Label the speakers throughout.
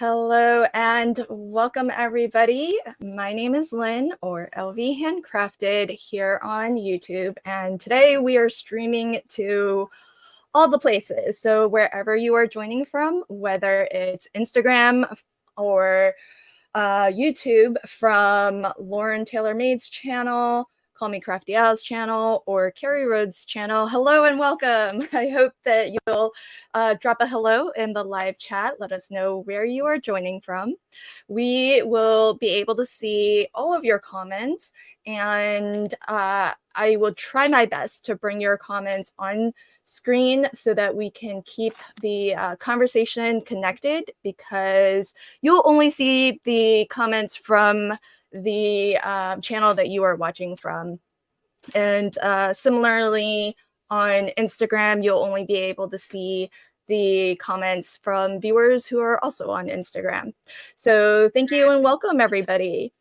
Speaker 1: Hello and welcome everybody. My name is Lynn, or LV Handcrafted, here on YouTube, and today we are streaming to all the places. So wherever you are joining from, whether it's Instagram or YouTube from Lauren Taylor Maid's channel, Call Me Crafty Al's channel, or Carrie Rhodes' channel. Hello and welcome. I hope that you'll drop a hello in the live chat. Let us know where you are joining from. We will be able to see all of your comments, and I will try my best to bring your comments on screen so that we can keep the conversation connected, because you'll only see the comments from the channel that you are watching from. And similarly, on Instagram, you'll only be able to see the comments from viewers who are also on Instagram. So thank you and welcome, everybody.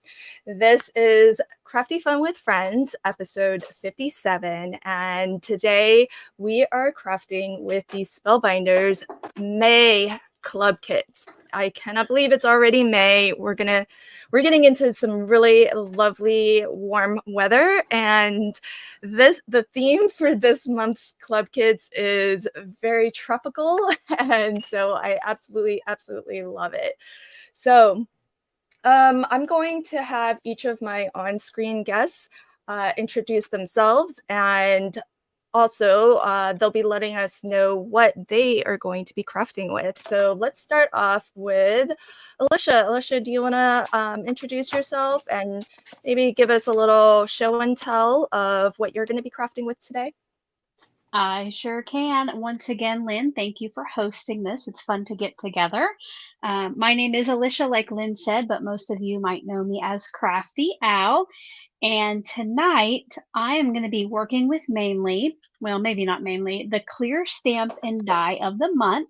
Speaker 1: This is Crafty Fun with Friends, episode 57, and today we are crafting with the Spellbinders May Club Kits. I cannot believe it's already May. We're getting into some really lovely warm weather, and the theme for this month's Club Kits is very tropical, and so I absolutely love it. So I'm going to have each of my on-screen guests introduce themselves, and also they'll be letting us know what they are going to be crafting with. So let's start off with Alicia. Alicia, do you want to introduce yourself and maybe give us a little show and tell of what you're going to be crafting with today?
Speaker 2: I sure can. Once again, Lynn, thank you for hosting this. It's fun to get together. My name is Alicia, like Lynn said, but most of you might know me as Crafty Owl. And tonight I am going to be working with maybe not mainly, the clear stamp and die of the month.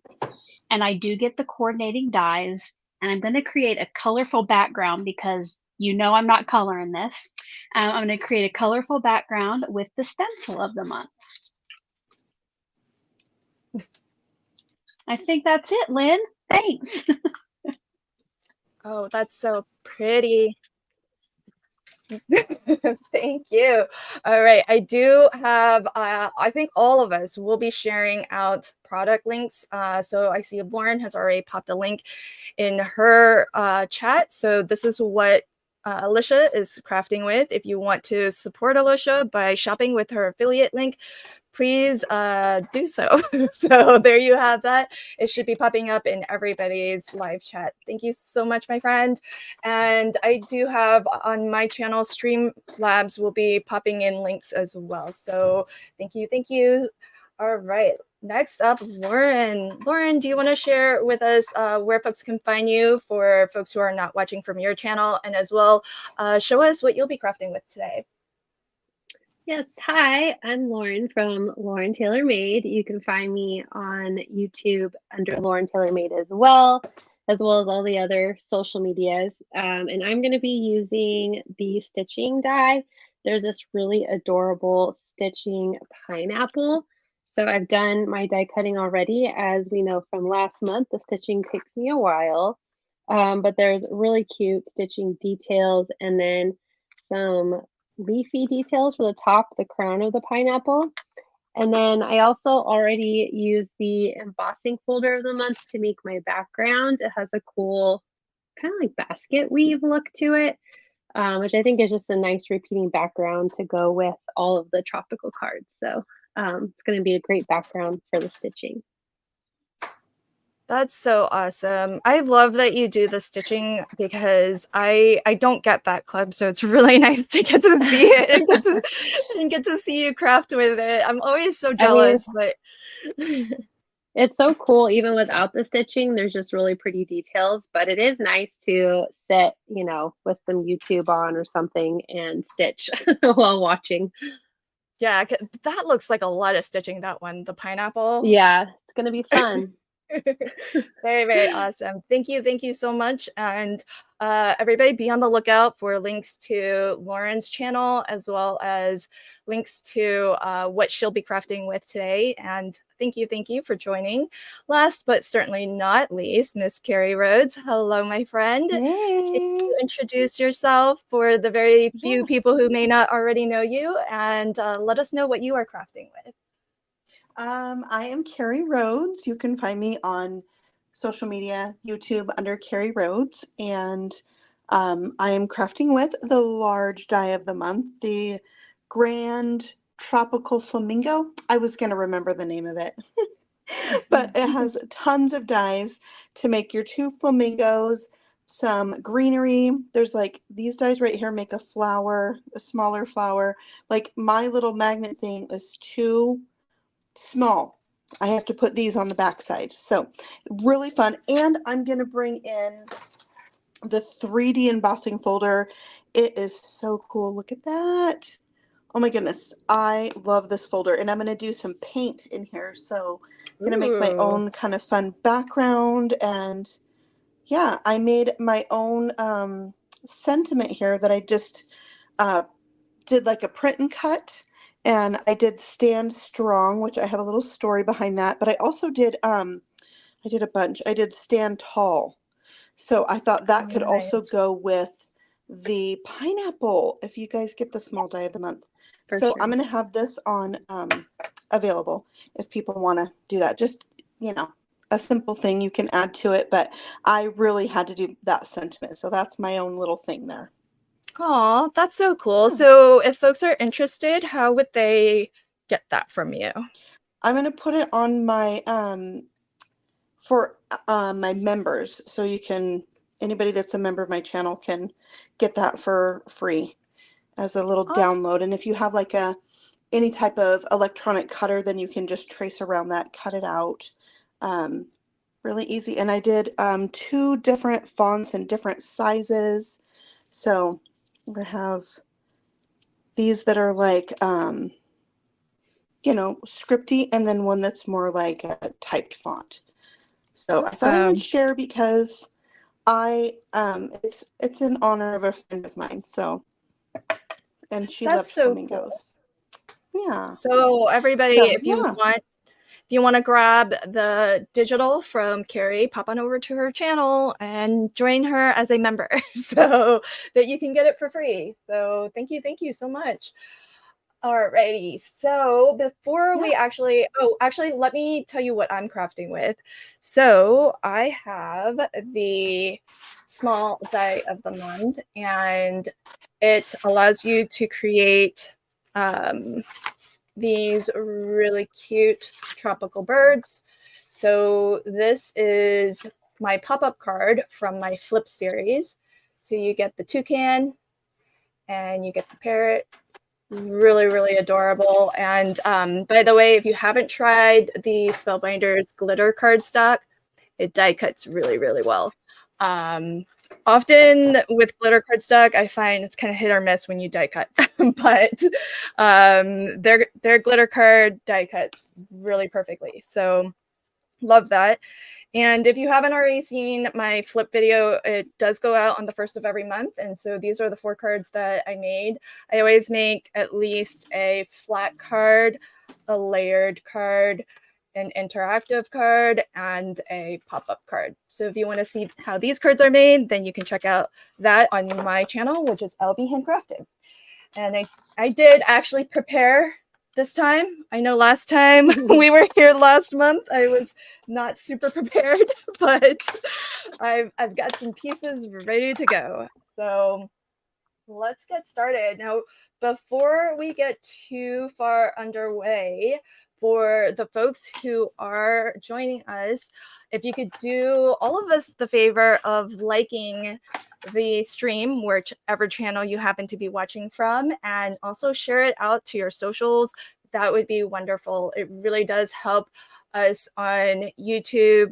Speaker 2: And I do get the coordinating dies. And I'm going to create a colorful background because you know I'm not coloring this. I'm going to create a colorful background with the stencil of the month. I think that's it, Lynn. Thanks.
Speaker 1: Oh, that's so pretty. Thank you. All right. I do have, I think all of us will be sharing out product links. So I see Lauren has already popped a link in her chat. So this is what Alicia is crafting with. If you want to support Alicia by shopping with her affiliate link, please do so. So there you have that. It should be popping up in everybody's live chat. Thank you so much, my friend. And I do have on my channel, Streamlabs will be popping in links as well. So thank you, thank you. All right, next up, Lauren. Lauren, do you want to share with us where folks can find you for folks who are not watching from your channel, and as well show us what you'll be crafting with today?
Speaker 3: Yes, hi, I'm Lauren from Lauren Taylor Made. You can find me on YouTube under Lauren Taylor Made as well as all the other social medias. And I'm going to be using the stitching die. There's this really adorable stitching pineapple. So I've done my die cutting already. As we know from last month, the stitching takes me a while. But there's really cute stitching details and then some leafy details for the top, the crown of the pineapple. And then I also already used the embossing folder of the month to make my background. It has a cool kind of like basket weave look to it, which I think is just a nice repeating background to go with all of the tropical cards. So it's going to be a great background for the stitching.
Speaker 1: That's so awesome. I love that you do the stitching because I don't get that club, so it's really nice to get to see it and get to see you craft with it. I'm always so jealous, but
Speaker 3: it's so cool even without the stitching. There's just really pretty details, but it is nice to sit, you know, with some YouTube on or something and stitch while watching.
Speaker 1: Yeah, that looks like a lot of stitching, that one, the pineapple.
Speaker 3: Yeah, it's gonna be fun.
Speaker 1: Very, very awesome. Thank you so much. And everybody be on the lookout for links to Lauren's channel, as well as links to what she'll be crafting with today. And thank you for joining. Last but certainly not least, Miss Carrie Rhodes. Hello, my friend. Can
Speaker 4: Yay!
Speaker 1: you introduce yourself for the very few
Speaker 4: Yeah.
Speaker 1: people who may not already know you, and let us know what you are crafting with?
Speaker 4: I am Carrie Rhodes. You can find me on social media, YouTube under Carrie Rhodes, and I am crafting with the large die of the month, the Grand Tropical Flamingo. I was going to remember the name of it, but it has tons of dies to make your 2 flamingos, some greenery. There's like these dies right here make a flower, a smaller flower. Like my little magnet thing is too small. I have to put these on the back side. So really fun. And I'm going to bring in the 3D embossing folder. It is so cool. Look at that. Oh my goodness. I love this folder. And I'm going to do some paint in here. So I'm going to make my own kind of fun background. And yeah, I made my own sentiment here that I just did like a print and cut. And I did Stand Strong, which I have a little story behind that. But I also did, I did a bunch. I did Stand Tall. So I thought that could also go with the pineapple if you guys get the small die of the month.
Speaker 1: For
Speaker 4: so
Speaker 1: sure.
Speaker 4: I'm going to have this on available if people want to do that. Just, you know, a simple thing you can add to it. But I really had to do that sentiment. So that's my own little thing there.
Speaker 1: Oh, that's so cool.
Speaker 4: Yeah.
Speaker 1: So if folks are interested, how would they get that from you?
Speaker 4: I'm going to put it on my for my members, so you can, anybody that's a member of my channel can get that for free as a little download. And if you have like any type of electronic cutter, then you can just trace around that, cut it out. Really easy. And I did 2 different fonts and different sizes. So we have these that are like you know, scripty, and then one that's more like a typed font. So I thought I would share because I it's in honor of a friend of mine. So, and she loves flamingos. Cool. Yeah.
Speaker 1: So everybody,
Speaker 4: So,
Speaker 1: if you want to grab the digital from Carrie, pop on over to her channel and join her as a member so that you can get it for free. So thank you so much. Alrighty, so before we actually let me tell you what I'm crafting with. So I have the small die of the month, and it allows you to create these really cute tropical birds. So this is my pop-up card from my flip series. So you get the toucan and you get the parrot. Really adorable. And by the way, if you haven't tried the Spellbinders glitter cardstock, it die cuts really well. Often with glitter cardstock, I find it's kind of hit or miss when you die cut, but their glitter card die cuts really perfectly. So love that. And if you haven't already seen my flip video, it does go out on the 1st of every month. And so these are the 4 cards that I made. I always make at least a flat card, a layered card, an interactive card, and a pop-up card. So if you want to see how these cards are made, then you can check out that on my channel, which is LB Handcrafted. And I did actually prepare this time. I know last time we were here last month, I was not super prepared, but I've got some pieces ready to go. So let's get started. Now, before we get too far underway, for the folks who are joining us, if you could do all of us the favor of liking the stream, whichever channel you happen to be watching from, and also share it out to your socials, that would be wonderful. It really does help us on YouTube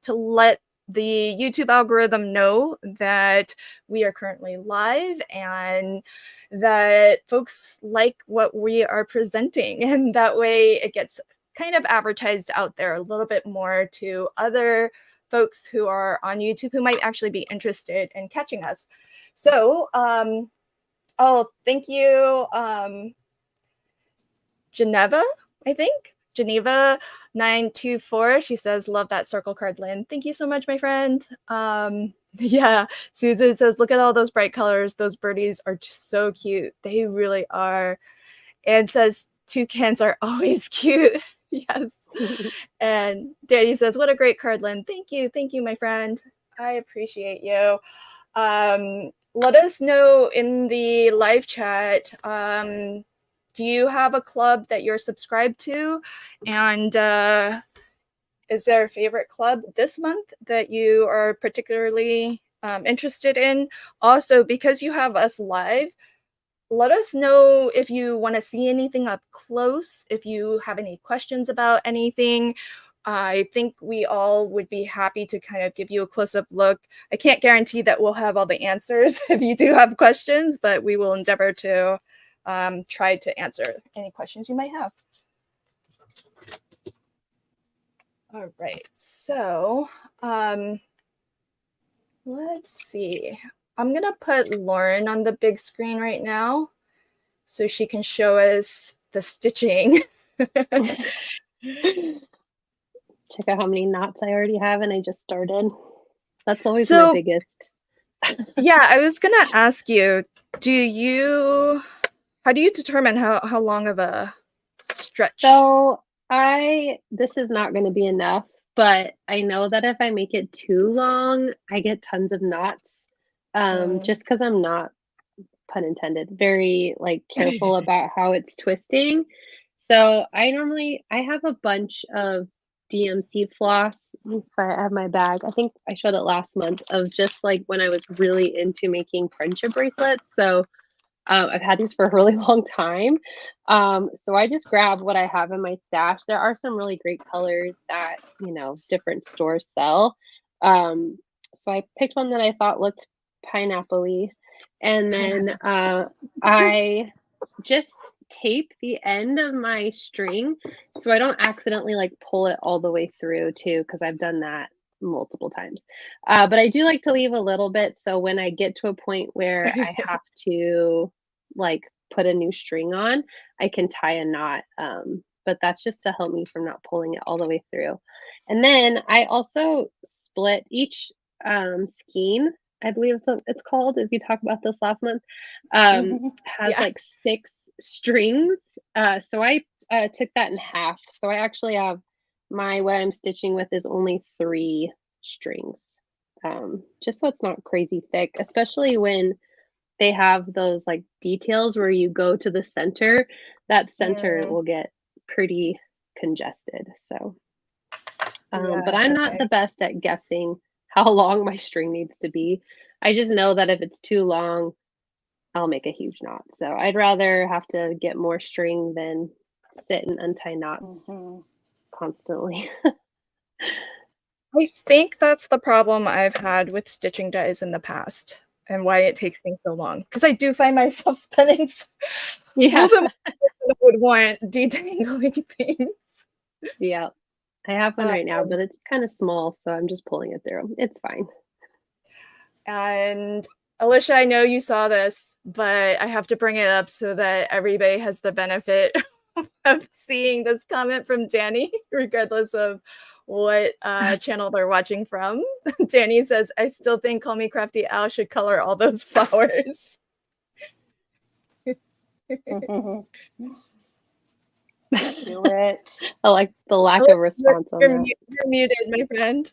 Speaker 1: to let the YouTube algorithm know that we are currently live and that folks like what we are presenting. And that way it gets kind of advertised out there a little bit more to other folks who are on YouTube who might actually be interested in catching us. So, oh, thank you, Geneva, I think. Geneva 924. She says, love that circle card, Lynn. Thank you so much, my friend. Yeah, Susan says, look at all those bright colors. Those birdies are just so cute. They really are. And says, toucans are always cute. Yes. And Danny says, what a great card, Lynn. Thank you. Thank you, my friend. I appreciate you. Let us know in the live chat, do you have a club that you're subscribed to? And is there a favorite club this month that you are particularly interested in? Also, because you have us live, let us know if you want to see anything up close, if you have any questions about anything. I think we all would be happy to kind of give you a close-up look. I can't guarantee that we'll have all the answers if you do have questions, but we will endeavor to try to answer any questions you might have. All right, so let's see. I'm gonna put Lauren on the big screen right now so she can show us the stitching.
Speaker 3: Check out how many knots I already have, and I just started. That's always my biggest.
Speaker 1: Yeah, I was gonna ask you, how do you determine how long of a stretch?
Speaker 3: So this is not going to be enough, but I know that if I make it too long, I get tons of knots. Just because I'm not, pun intended, very like careful about how it's twisting. So I have a bunch of DMC floss. If I have my bag, I think I showed it last month, of just like when I was really into making friendship bracelets. So I've had these for a really long time. So I just grab what I have in my stash. There are some really great colors that, different stores sell. So I picked one that I thought looked pineapple-y. And then I just tape the end of my string so I don't accidentally like pull it all the way through too, because I've done that multiple times. But I do like to leave a little bit, so when I get to a point where I have to like put a new string on, I can tie a knot. But that's just to help me from not pulling it all the way through. And then I also split each skein, I believe it's called, if you talked about this last month, has like 6 strings. So I took that in half. So I actually have what I'm stitching with is only 3 strings, just so it's not crazy thick, especially when they have those like details where you go to the center. That center will get pretty congested. So, but I'm not the best at guessing how long my string needs to be. I just know that if it's too long, I'll make a huge knot. So I'd rather have to get more string than sit and untie knots constantly.
Speaker 1: I think that's the problem I've had with stitching dies in the past and why it takes me so long. Because I do find myself spending a little bit more than I would want detangling things.
Speaker 3: Yeah. I have one right now, but it's kind of small, so I'm just pulling it through. It's fine.
Speaker 1: And Alicia, I know you saw this, but I have to bring it up so that everybody has the benefit of seeing this comment from Danny, regardless of what channel they're watching from. Danny says, I still think Call Me Crafty Al should color all those flowers.
Speaker 4: Do it.
Speaker 3: I like the lack of response on that.
Speaker 1: You're muted, my friend.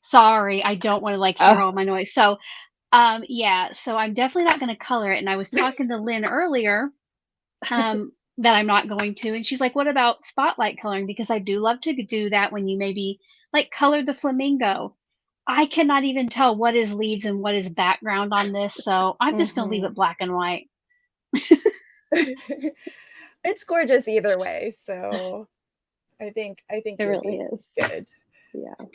Speaker 2: Sorry, I don't want to like hear all my noise. So, yeah, so I'm definitely not going to color it. And I was talking to Lynn earlier that I'm not going to. And she's like, what about spotlight coloring? Because I do love to do that when you maybe like color the flamingo. I cannot even tell what is leaves and what is background on this. So I'm just going to leave it black and white.
Speaker 1: It's gorgeous either way, so I think
Speaker 3: it really is
Speaker 1: good.
Speaker 3: Yeah.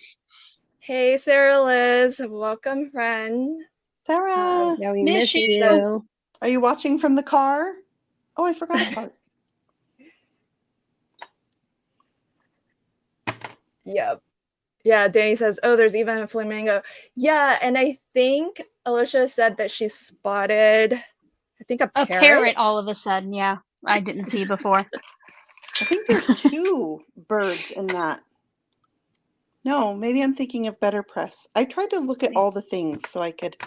Speaker 1: Hey, Sarah Liz, welcome, friend.
Speaker 4: Sarah,
Speaker 3: yeah, we miss you.
Speaker 4: Says, are you watching from the car? Oh, I forgot a part.
Speaker 1: Yep. Yeah, Danny says, oh, there's even a flamingo. Yeah, and I think Alicia said that she spotted, I think a parrot.
Speaker 2: A parrot all of a sudden, yeah. I didn't see before.
Speaker 4: I think there's 2 birds in that. No, maybe I'm thinking of Better Press. I tried to look at all the things so I could.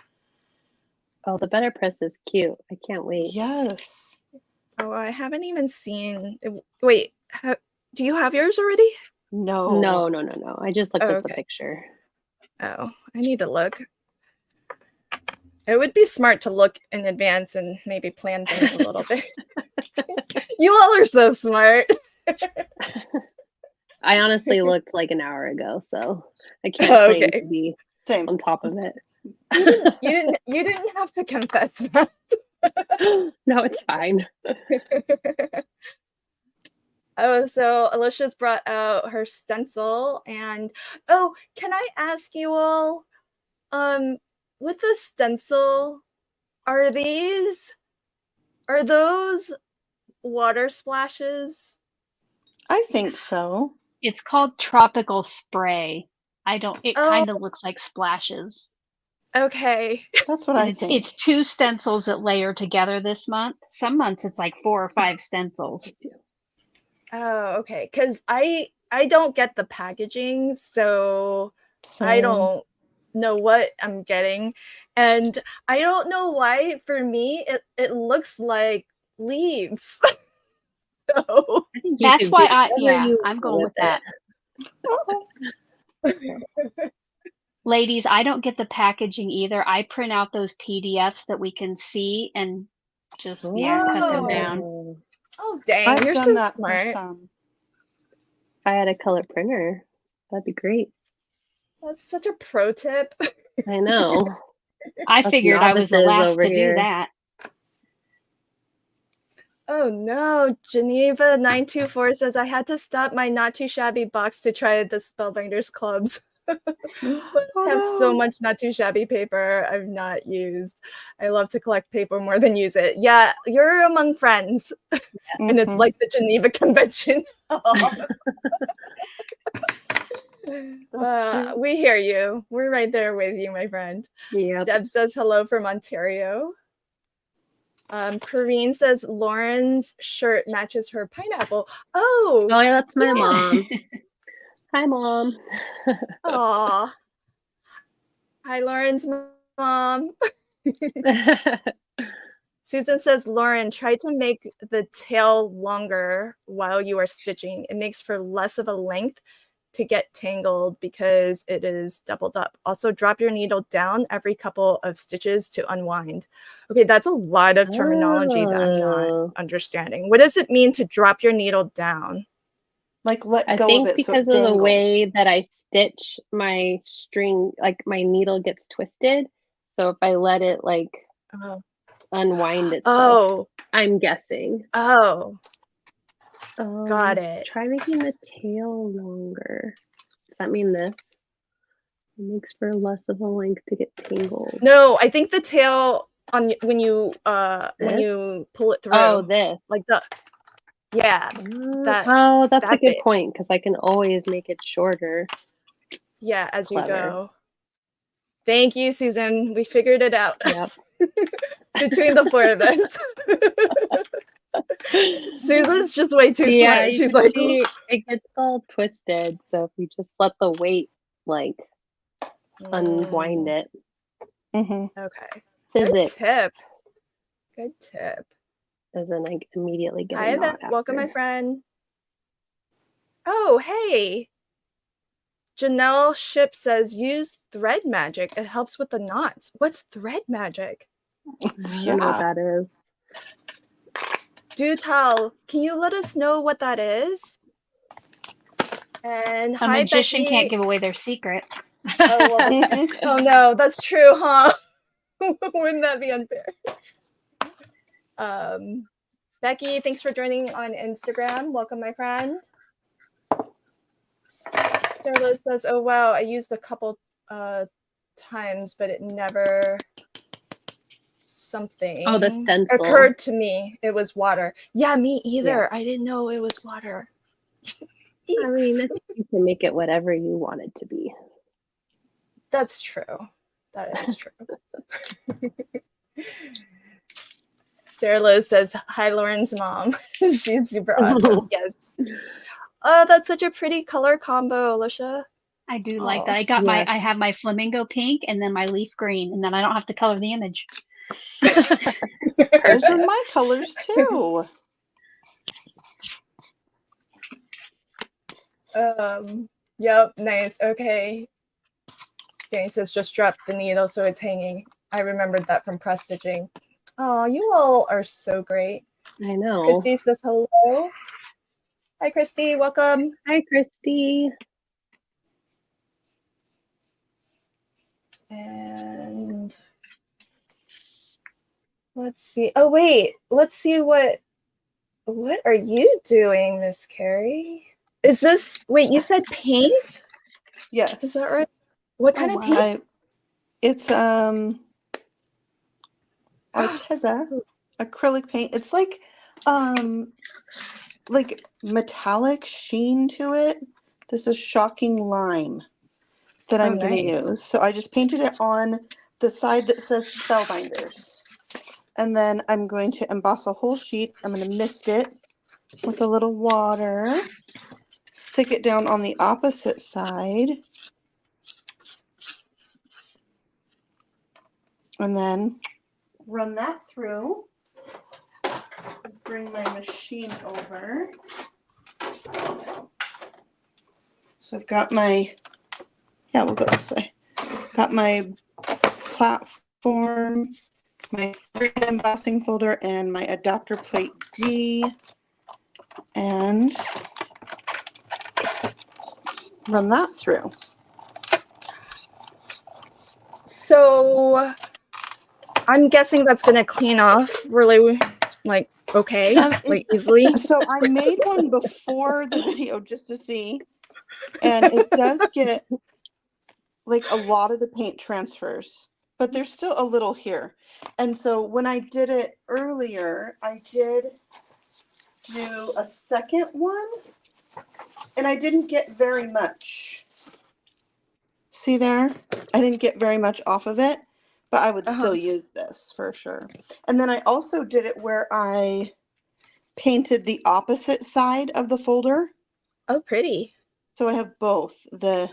Speaker 3: Oh, the Better Press is cute. I can't wait.
Speaker 4: Yes.
Speaker 1: Oh, I haven't even seen. Wait, do you have yours already?
Speaker 4: No.
Speaker 3: No. I just looked at the
Speaker 1: Okay.
Speaker 3: picture.
Speaker 1: Oh, I need to look. It would be smart to look in advance and maybe plan things a little bit. You all are so smart.
Speaker 3: I honestly looked like an hour ago, so I can't claim to be
Speaker 4: Same.
Speaker 3: on top of it.
Speaker 1: You didn't have to confess that.
Speaker 3: No, it's fine.
Speaker 1: Oh, so Alicia's brought out her stencil, and oh, can I ask you all, with the stencil, are those water splashes?
Speaker 4: I think so.
Speaker 2: It's called Tropical Spray. It kind of looks like splashes.
Speaker 1: Okay.
Speaker 4: That's what I think.
Speaker 2: It's 2 stencils that layer together this month. Some months it's like 4 or 5 stencils.
Speaker 1: Oh, okay. Because I don't get the packaging, so I don't know what I'm getting. And I don't know why, for me, it looks like leaves. So
Speaker 2: that's why I'm going with that. Ladies, I don't get the packaging either. I print out those PDFs that we can see and just cut them down.
Speaker 1: Oh, dang,
Speaker 4: I've
Speaker 1: you're
Speaker 4: done
Speaker 1: so
Speaker 4: that
Speaker 1: smart.
Speaker 3: If I had a color printer, that'd be great.
Speaker 1: That's such a pro tip.
Speaker 3: I know.
Speaker 2: I figured I was the last to do that.
Speaker 1: Oh no, Geneva 924 says I had to stop my not too shabby box to try the Spellbinders Clubs. I have so much not too shabby paper I've not used. I love to collect paper more than use it. Yeah, you're among friends. And it's like the Geneva Convention. We hear you. We're right there with you, my friend.
Speaker 3: Yep.
Speaker 1: Deb says hello from Ontario. Corrine says Lauren's shirt matches her pineapple. Oh,
Speaker 3: yeah, that's my mom. Hi, Mom.
Speaker 1: Aw. Hi, Lauren's mom. Susan says, Lauren, try to make the tail longer while you are stitching. It makes for less of a length to get tangled because it is doubled up. Also, drop your needle down every couple of stitches to unwind. Okay, that's a lot of terminology that I'm not understanding. What does it mean to drop your needle down?
Speaker 4: Like let go of it.
Speaker 3: I think because
Speaker 4: so it
Speaker 3: of the
Speaker 4: dangles.
Speaker 3: way that I stitch my string, like my needle gets twisted. So if I let it like unwind itself, I'm guessing.
Speaker 1: Got it.
Speaker 3: Try making the tail longer. Does that mean this? It makes for less of a length to get tangled.
Speaker 1: No, I think the tail on when you pull it through.
Speaker 3: Oh, this.
Speaker 1: Like the that's
Speaker 3: a good point because I can always make it shorter.
Speaker 1: Yeah, as
Speaker 3: Clever.
Speaker 1: you go. Thank you, Susan. We figured it out.
Speaker 3: Yep.
Speaker 1: Between the 4 of us. Susan's just way too smart. She's like,
Speaker 3: it gets all twisted. So if you just let the weight like unwind it.
Speaker 1: Okay.
Speaker 3: Physics.
Speaker 1: Good tip.
Speaker 3: Doesn't like immediately get
Speaker 1: Hi, welcome, my friend. Oh, hey. Janelle Ship says use thread magic. It helps with the knots. What's thread magic?
Speaker 3: I don't know what that is.
Speaker 1: Do tell. Can you let us know what that is? And
Speaker 2: a magician can't give away their secret.
Speaker 1: Oh no, that's true, huh? Wouldn't that be unfair? Becky, thanks for joining on Instagram. Welcome, my friend. Starla says, oh wow, I used a couple times, but it never something
Speaker 3: the stencil
Speaker 1: occurred to me. It was water. Yeah, me either. I didn't know it was water.
Speaker 3: I mean, I think you can make it whatever you want it to be.
Speaker 1: That's true. That is true. Sarah Liz says, hi, Lauren's mom. She's super awesome. Yes. Oh, that's such a pretty color combo, Alicia.
Speaker 2: I do like that. I have my flamingo pink and then my leaf green, and then I don't have to color the image.
Speaker 4: Those are my colors too.
Speaker 1: Yep, nice. Okay. Danny says just drop the needle so it's hanging. I remembered that from press stitching. Oh, you all are so great.
Speaker 3: I know.
Speaker 1: Christy says hello. Hi, Christy. Welcome.
Speaker 3: Hi, Christy.
Speaker 1: And let's see. Oh, wait. Let's see what are you doing, Miss Carrie? Is this, wait, you said paint?
Speaker 4: Yes.
Speaker 1: Is that right? What kind of paint?
Speaker 4: It's Arteza acrylic paint. It's like metallic sheen to it. This is Shocking Lime that I'm going to use. So I just painted it on the side that says Spellbinders. And then I'm going to emboss a whole sheet. I'm going to mist it with a little water. Stick it down on the opposite side. And then run that through. Bring my machine over. So I've got my, we'll go this way. Got my platform, my 3D embossing folder, and my adapter plate D. And run that through.
Speaker 1: So I'm guessing that's going to clean off really, easily.
Speaker 4: So I made one before the video just to see, and it does get a lot of the paint transfers, but there's still a little here. And so when I did it earlier, I did do a second one, and I didn't get very much. See there? I didn't get very much off of it, but I would still use this for sure. And then I also did it where I painted the opposite side of the folder.
Speaker 1: Oh, pretty.
Speaker 4: So I have both the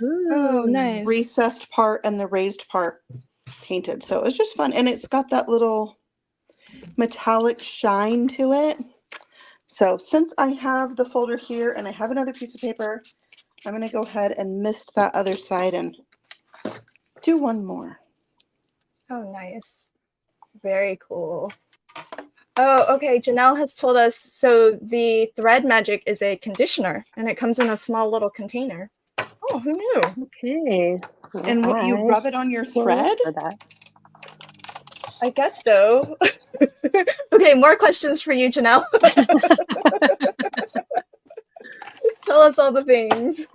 Speaker 1: nice
Speaker 4: recessed part and the raised part painted. So it's just fun. And it's got that little metallic shine to it. So since I have the folder here and I have another piece of paper, I'm going to go ahead and mist that other side and do one more.
Speaker 1: Oh, nice. Very cool. Oh, okay. Janelle has told us, so the thread magic is a conditioner and it comes in a small little container. Oh, who knew?
Speaker 3: Okay.
Speaker 4: And what, you rub it on your thread?
Speaker 1: I guess so. Okay, more questions for you, Janelle. Tell us all the things.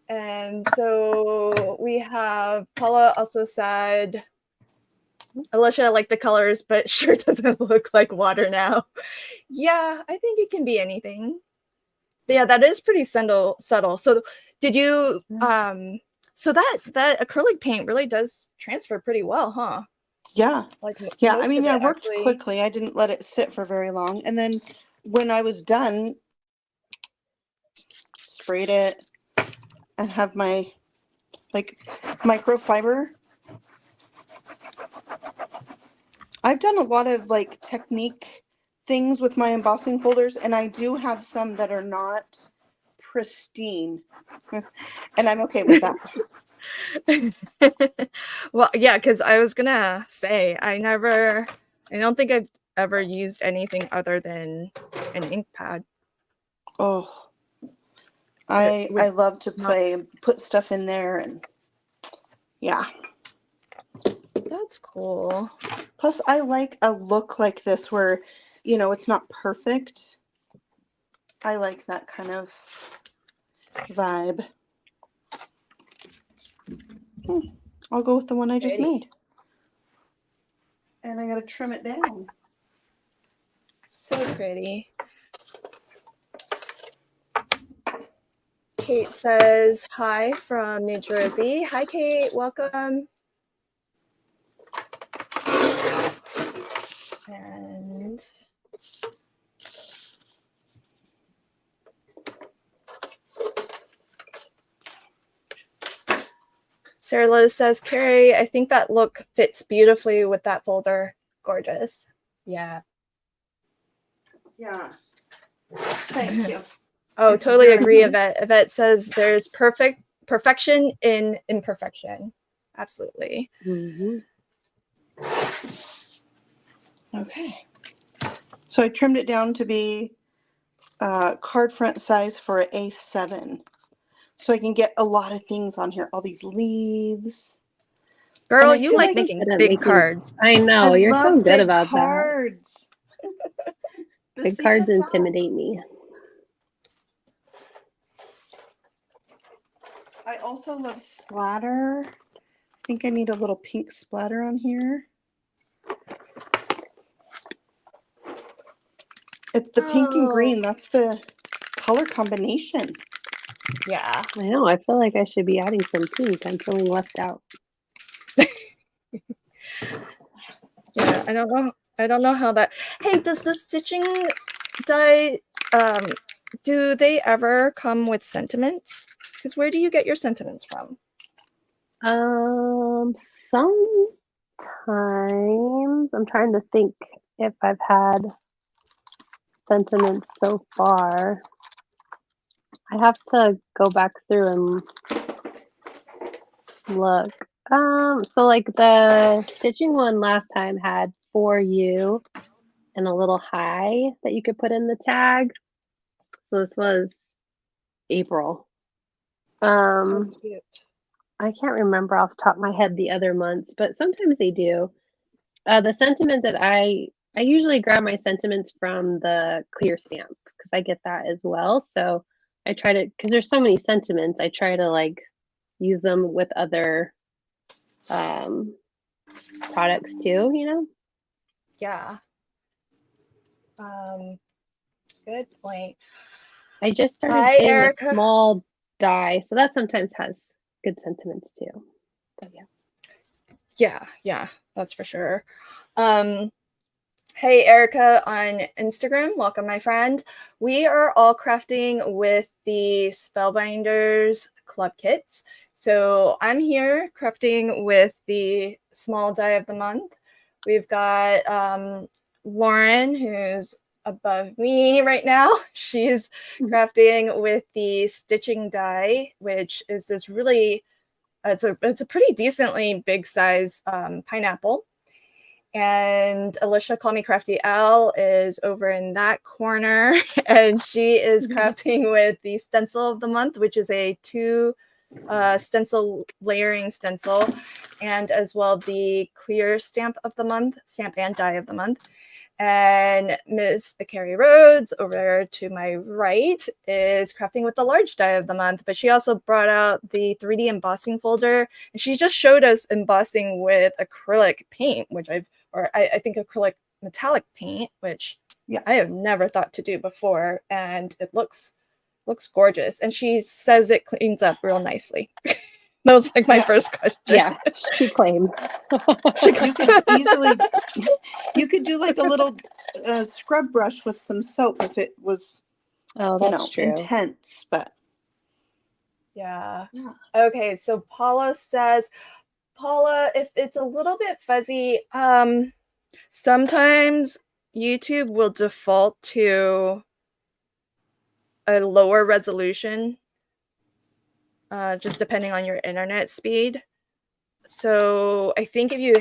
Speaker 1: And so we have Paula also said, Alicia, I like the colors, but sure doesn't look like water now. Yeah, I think it can be anything. Yeah, that is pretty subtle. So did you, so that acrylic paint really does transfer pretty well, huh?
Speaker 4: Yeah. Yeah, I mean, I worked quickly. I didn't let it sit for very long. And then when I was done, sprayed it and have my microfiber. I've done a lot of technique things with my embossing folders, and I do have some that are not pristine. And I'm okay with that.
Speaker 1: Well, yeah, because I was gonna say I don't think I've ever used anything other than an ink pad.
Speaker 4: Oh, I love to play and put stuff in there, and yeah.
Speaker 1: That's cool.
Speaker 4: Plus, I like a look like this where, it's not perfect. I like that kind of vibe. I'll go with the one I just made. And I got to trim it down.
Speaker 1: So pretty. Kate says hi from New Jersey. Hi, Kate. Welcome. And Sarah Liz says, Carrie, I think that look fits beautifully with that folder. Gorgeous. Yeah.
Speaker 4: Yeah. Thank you.
Speaker 1: Oh,
Speaker 4: It's
Speaker 1: totally
Speaker 4: very
Speaker 1: agree,
Speaker 4: good.
Speaker 1: Yvette. Yvette says there's perfection in imperfection. Absolutely.
Speaker 3: Mm-hmm.
Speaker 4: Okay. So I trimmed it down to be card front size for A7. So I can get a lot of things on here. All these leaves.
Speaker 1: Girl,
Speaker 4: I
Speaker 1: you
Speaker 4: feel
Speaker 1: like
Speaker 4: like
Speaker 1: making
Speaker 3: Good at
Speaker 1: big
Speaker 3: making-
Speaker 1: cards.
Speaker 3: I know,
Speaker 4: I
Speaker 3: you're so
Speaker 4: love
Speaker 3: good
Speaker 4: big
Speaker 3: about that.
Speaker 4: cards. The
Speaker 3: Big cards
Speaker 4: secret's out.
Speaker 3: intimidate me.
Speaker 4: I also love splatter. I think I need a little pink splatter on here. It's the pink and green. That's the color combination.
Speaker 1: Yeah.
Speaker 3: I know, I feel like I should be adding some pink. I'm feeling left out.
Speaker 1: Yeah. I don't know how that. Hey, does the stitching die do they ever come with sentiments? Because where do you get your sentiments from?
Speaker 3: Sometimes I'm trying to think if I've had sentiments so far. I have to go back through and look. So like the stitching one last time had for you and a little hi that you could put in the tag. So this was April.
Speaker 1: Oh, cute.
Speaker 3: I can't remember off the top of my head the other months, but sometimes they do. The sentiment that I usually grab my sentiments from the clear stamp because I get that as well. So I try to, because there's so many sentiments, I try to like use them with other products too, you know?
Speaker 1: Yeah. Good point.
Speaker 3: I just started
Speaker 1: Hi,
Speaker 3: getting
Speaker 1: Erica.
Speaker 3: a small die, so that sometimes has good sentiments too. But yeah.
Speaker 1: Yeah, that's for sure. Hey, Erica on Instagram. Welcome, my friend. We are all crafting with the Spellbinders Club Kits. So I'm here crafting with the small die of the month. We've got Lauren, who's above me right now. She's crafting with the stitching die, which is this really, it's a pretty decently big size pineapple. And Alicia, call me Crafty Owl, is over in that corner, and she is crafting with the stencil of the month, which is a 2 stencil layering stencil, and as well the clear stamp of the month, stamp and die of the month. And Ms. Carrie Rhodes over to my right is crafting with the large die of the month, but she also brought out the 3D embossing folder, and she just showed us embossing with acrylic paint, which I think acrylic metallic paint, which I have never thought to do before, and it looks gorgeous. And she says it cleans up real nicely. That was like my first question.
Speaker 3: Yeah, she claims.
Speaker 4: You could do like a little scrub brush with some soap if it was,
Speaker 3: true.
Speaker 4: intense, but
Speaker 1: yeah. Okay, so Paula says, if it's a little bit fuzzy, sometimes YouTube will default to a lower resolution, just depending on your internet speed. So I think if you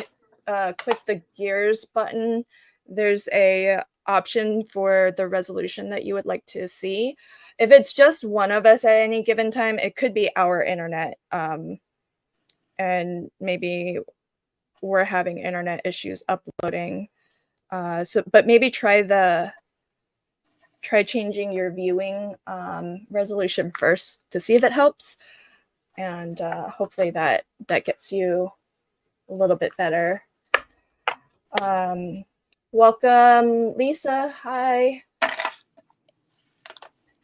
Speaker 1: click the gears button, there's a option for the resolution that you would like to see. If it's just one of us at any given time, it could be our internet. And maybe we're having internet issues uploading. But maybe try changing your viewing resolution first to see if it helps. And hopefully that gets you a little bit better. Welcome, Lisa. Hi.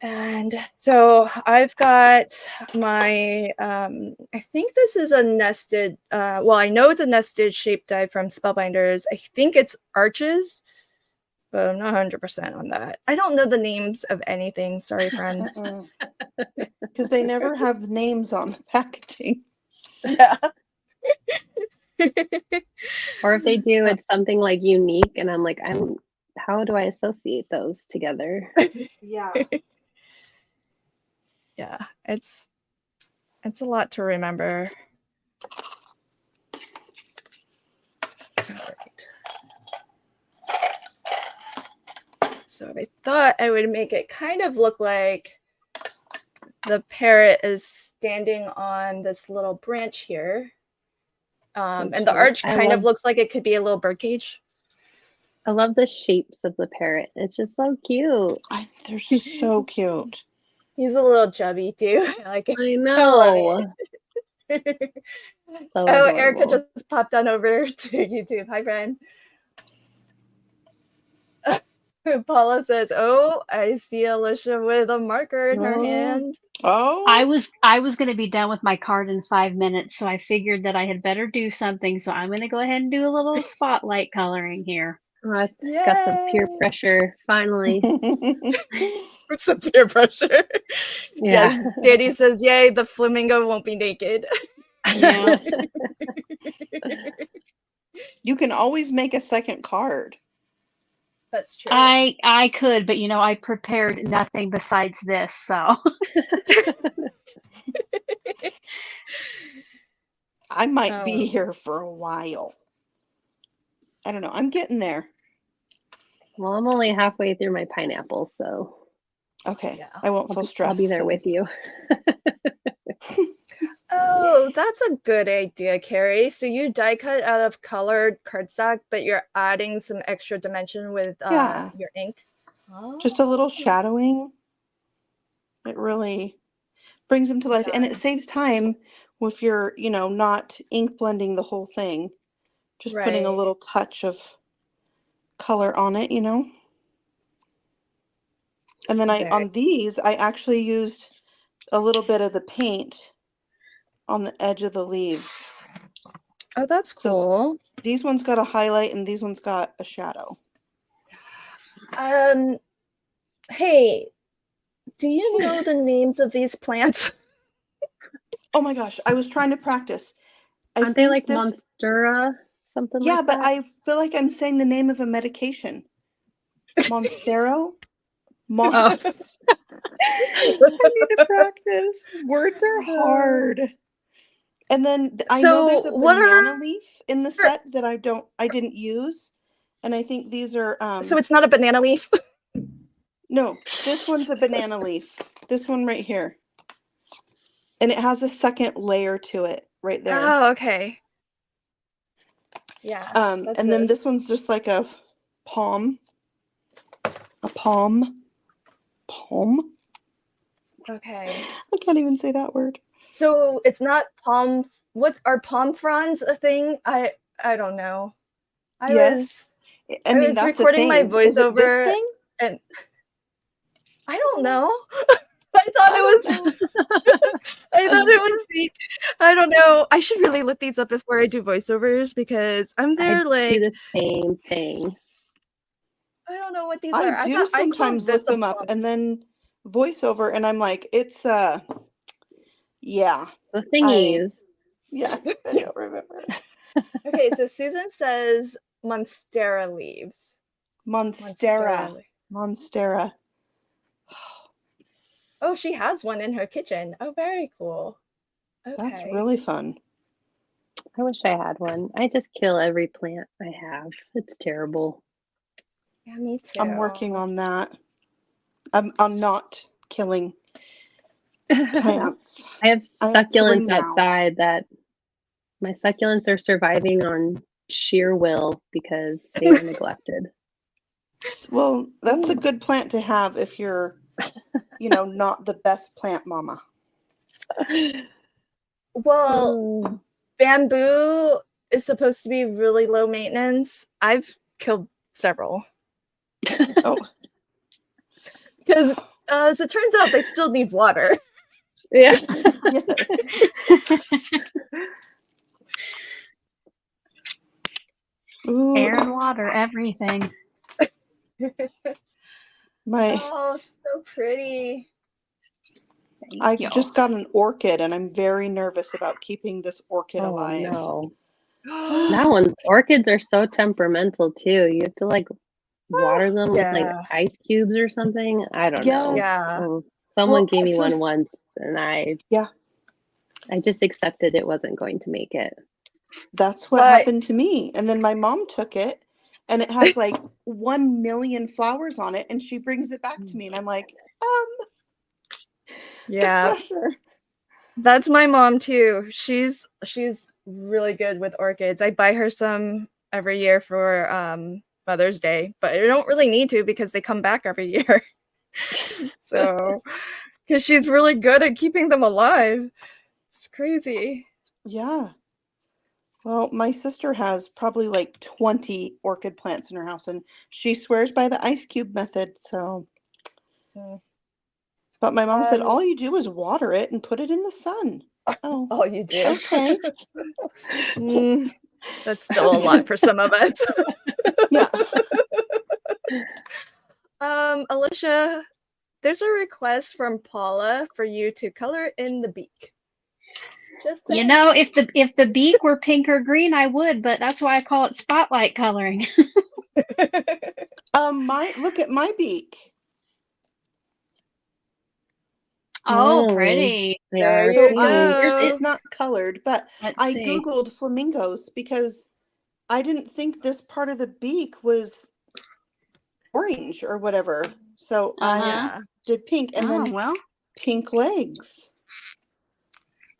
Speaker 1: And so I've got my, I think this is a nested, well, I know it's a nested shape die from Spellbinders. I think it's arches, but I'm not 100% on that. I don't know the names of anything. Sorry, friends.
Speaker 4: Because they never have names on the packaging.
Speaker 1: Yeah.
Speaker 3: Or if they do, it's something like unique, and I'm like, how do I associate those together?
Speaker 4: Yeah.
Speaker 1: Yeah, it's a lot to remember. All right. So I thought I would make it kind of look like the parrot is standing on this little branch here. And the arch kind of looks like it could be a little birdcage.
Speaker 3: I love the shapes of the parrot. It's just so cute.
Speaker 4: They're so cute.
Speaker 1: He's a little chubby too.
Speaker 3: I know. So
Speaker 1: oh, Erica just popped on over to YouTube. Hi, friend. Paula says, "Oh, I see Alicia with a marker in her hand."
Speaker 4: Oh,
Speaker 2: I was going to be done with my card in 5 minutes, so I figured that I had better do something. So I'm going to go ahead and do a little spotlight coloring here.
Speaker 3: I got some peer pressure finally.
Speaker 1: Some peer pressure.
Speaker 3: Yeah.
Speaker 1: Yes, Danny says, "Yay, the flamingo won't be naked."
Speaker 2: Yeah.
Speaker 4: You can always make a second card.
Speaker 1: That's true.
Speaker 2: I could, but I prepared nothing besides this, so.
Speaker 4: I might be here for a while. I don't know. I'm getting there.
Speaker 3: Well, I'm only halfway through my pineapple, so.
Speaker 4: Okay. Yeah. I won't feel stressed.
Speaker 3: I'll be there with you.
Speaker 1: Oh, that's a good idea, Carrie. So you die cut out of colored cardstock, but you're adding some extra dimension with your ink. Oh.
Speaker 4: Just a little shadowing. It really brings them to life, and it saves time if you're, not ink blending the whole thing. Just putting a little touch of color on it, And then on these, I actually used a little bit of the paint on the edge of the leaves.
Speaker 1: Oh, that's cool.
Speaker 4: So these ones got a highlight and these ones got a shadow.
Speaker 1: Hey, do you know the names of these plants?
Speaker 4: Oh my gosh, I was trying to practice.
Speaker 3: Aren't they like Monstera? Something like that? Yeah,
Speaker 4: but I feel like I'm saying the name of a medication. Monstero? I need to practice. Words are hard. And then I know there's a banana leaf in the set that I didn't use. And I think these are
Speaker 1: So it's not a banana leaf?
Speaker 4: No, this one's a banana leaf. This one right here. And it has a second layer to it right there.
Speaker 1: Oh, okay. Yeah.
Speaker 4: And then this one's just like a palm. A palm. Palm.
Speaker 1: Okay.
Speaker 4: I can't even say that word.
Speaker 1: So it's not palm. What are palm fronds a thing? I don't know. I was recording my voiceover and I don't know. I thought it was the. I don't know. I should really look these up before I do voiceovers because I'm there
Speaker 3: I do the same thing.
Speaker 1: I don't know what these are.
Speaker 4: I do sometimes look them up and then voiceover, and I'm like, it's yeah.
Speaker 3: The thingies.
Speaker 4: I don't remember.
Speaker 1: Okay, so Susan says Monstera leaves.
Speaker 4: Monstera.
Speaker 1: Oh, she has one in her kitchen. Oh, very cool. Okay.
Speaker 4: That's really fun.
Speaker 3: I wish I had one. I just kill every plant I have. It's terrible.
Speaker 1: Yeah, me too.
Speaker 4: I'm working on that. I'm not killing plants.
Speaker 3: I have succulents outside that my succulents are surviving on sheer will because they were neglected.
Speaker 4: Well, that's a good plant to have if you're, not the best plant mama.
Speaker 1: Well, bamboo is supposed to be really low maintenance. I've killed several.
Speaker 4: Oh,
Speaker 1: Because as it turns out, they still need water.
Speaker 3: Yeah.
Speaker 4: yes. Ooh,
Speaker 2: Air and water, everything.
Speaker 4: my
Speaker 1: Oh, so pretty.
Speaker 2: Thank
Speaker 4: I
Speaker 2: you.
Speaker 4: just got an orchid, and I'm very nervous about keeping this orchid
Speaker 3: Oh
Speaker 4: alive.
Speaker 3: no. That one, orchids are so temperamental too. You have to like water them with like
Speaker 1: Yeah.
Speaker 3: ice cubes or something. I don't know.
Speaker 4: Yes.
Speaker 1: Yeah.
Speaker 3: Oh, someone
Speaker 4: Well,
Speaker 3: gave me
Speaker 4: so
Speaker 3: one once, and I just accepted it wasn't going to make it.
Speaker 4: That's what
Speaker 1: But
Speaker 4: happened to me. And then my mom took it, and it has like 1 million flowers on it, and she brings it back to me, and I'm like, the
Speaker 1: yeah,
Speaker 4: pressure.
Speaker 1: that's my mom too. She's really good with orchids. I buy her some every year for Mother's Day, but I don't really need to because they come back every year. So, because she's really good at keeping them alive. It's crazy.
Speaker 4: Yeah. Well, my sister has probably like 20 orchid plants in her house, and she swears by the ice cube method. So,
Speaker 1: Mm.
Speaker 4: but my mom said
Speaker 1: Um,
Speaker 4: all you do is water it and put it in the sun. Oh,
Speaker 1: Oh, you do.
Speaker 4: okay.
Speaker 1: Mm, that's still a lot for some of us.
Speaker 4: Yeah.
Speaker 1: Alicia, there's a request from Paula for you to color in the beak. Just
Speaker 2: You
Speaker 1: saying.
Speaker 2: know, if the beak were pink or green, I would, but that's why I call it spotlight coloring.
Speaker 4: Look at my beak.
Speaker 2: Oh,
Speaker 3: Oh,
Speaker 2: pretty.
Speaker 3: they
Speaker 1: There
Speaker 3: are
Speaker 1: you
Speaker 3: cute.
Speaker 4: Yours
Speaker 1: go.
Speaker 4: is not colored, but
Speaker 2: Let's
Speaker 4: I
Speaker 2: see.
Speaker 4: Googled flamingos because I didn't think this part of the beak was orange or whatever. So I
Speaker 2: Uh-huh.
Speaker 4: did pink, and
Speaker 2: Oh,
Speaker 4: then
Speaker 2: well,
Speaker 4: pink legs.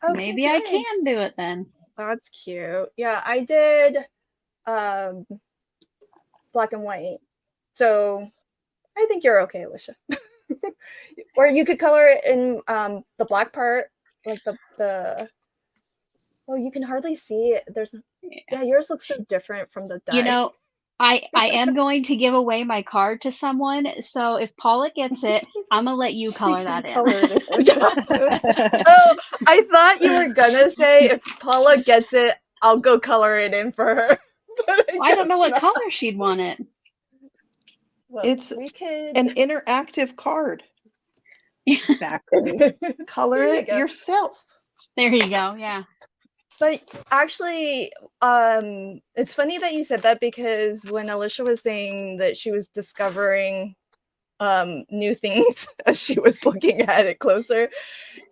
Speaker 1: Oh,
Speaker 2: maybe
Speaker 1: pink
Speaker 2: I
Speaker 1: legs.
Speaker 2: can do it then.
Speaker 1: That's cute. Yeah, I did black and white. So I think you're okay, Alicia. Or you could color it in the black part, like the well, you can hardly see it. Yeah, yours looks so different from the
Speaker 2: You
Speaker 1: dye.
Speaker 2: know, I am going to give away my card to someone, so if Paula gets it, I'm gonna let you
Speaker 4: She
Speaker 2: color
Speaker 4: can
Speaker 2: that in.
Speaker 4: color it in.
Speaker 1: Oh, I thought you were gonna say if Paula gets it, I'll go color it in for her. But
Speaker 2: I don't know
Speaker 1: guess
Speaker 2: what
Speaker 1: not.
Speaker 2: color she'd want it.
Speaker 1: Well,
Speaker 4: It's
Speaker 1: we could
Speaker 4: an interactive card.
Speaker 3: Exactly.
Speaker 4: Color
Speaker 1: There you
Speaker 4: it
Speaker 1: go.
Speaker 4: yourself.
Speaker 2: There you go. Yeah.
Speaker 1: But actually, it's funny that you said that because when Alicia was saying that she was discovering new things as she was looking at it closer,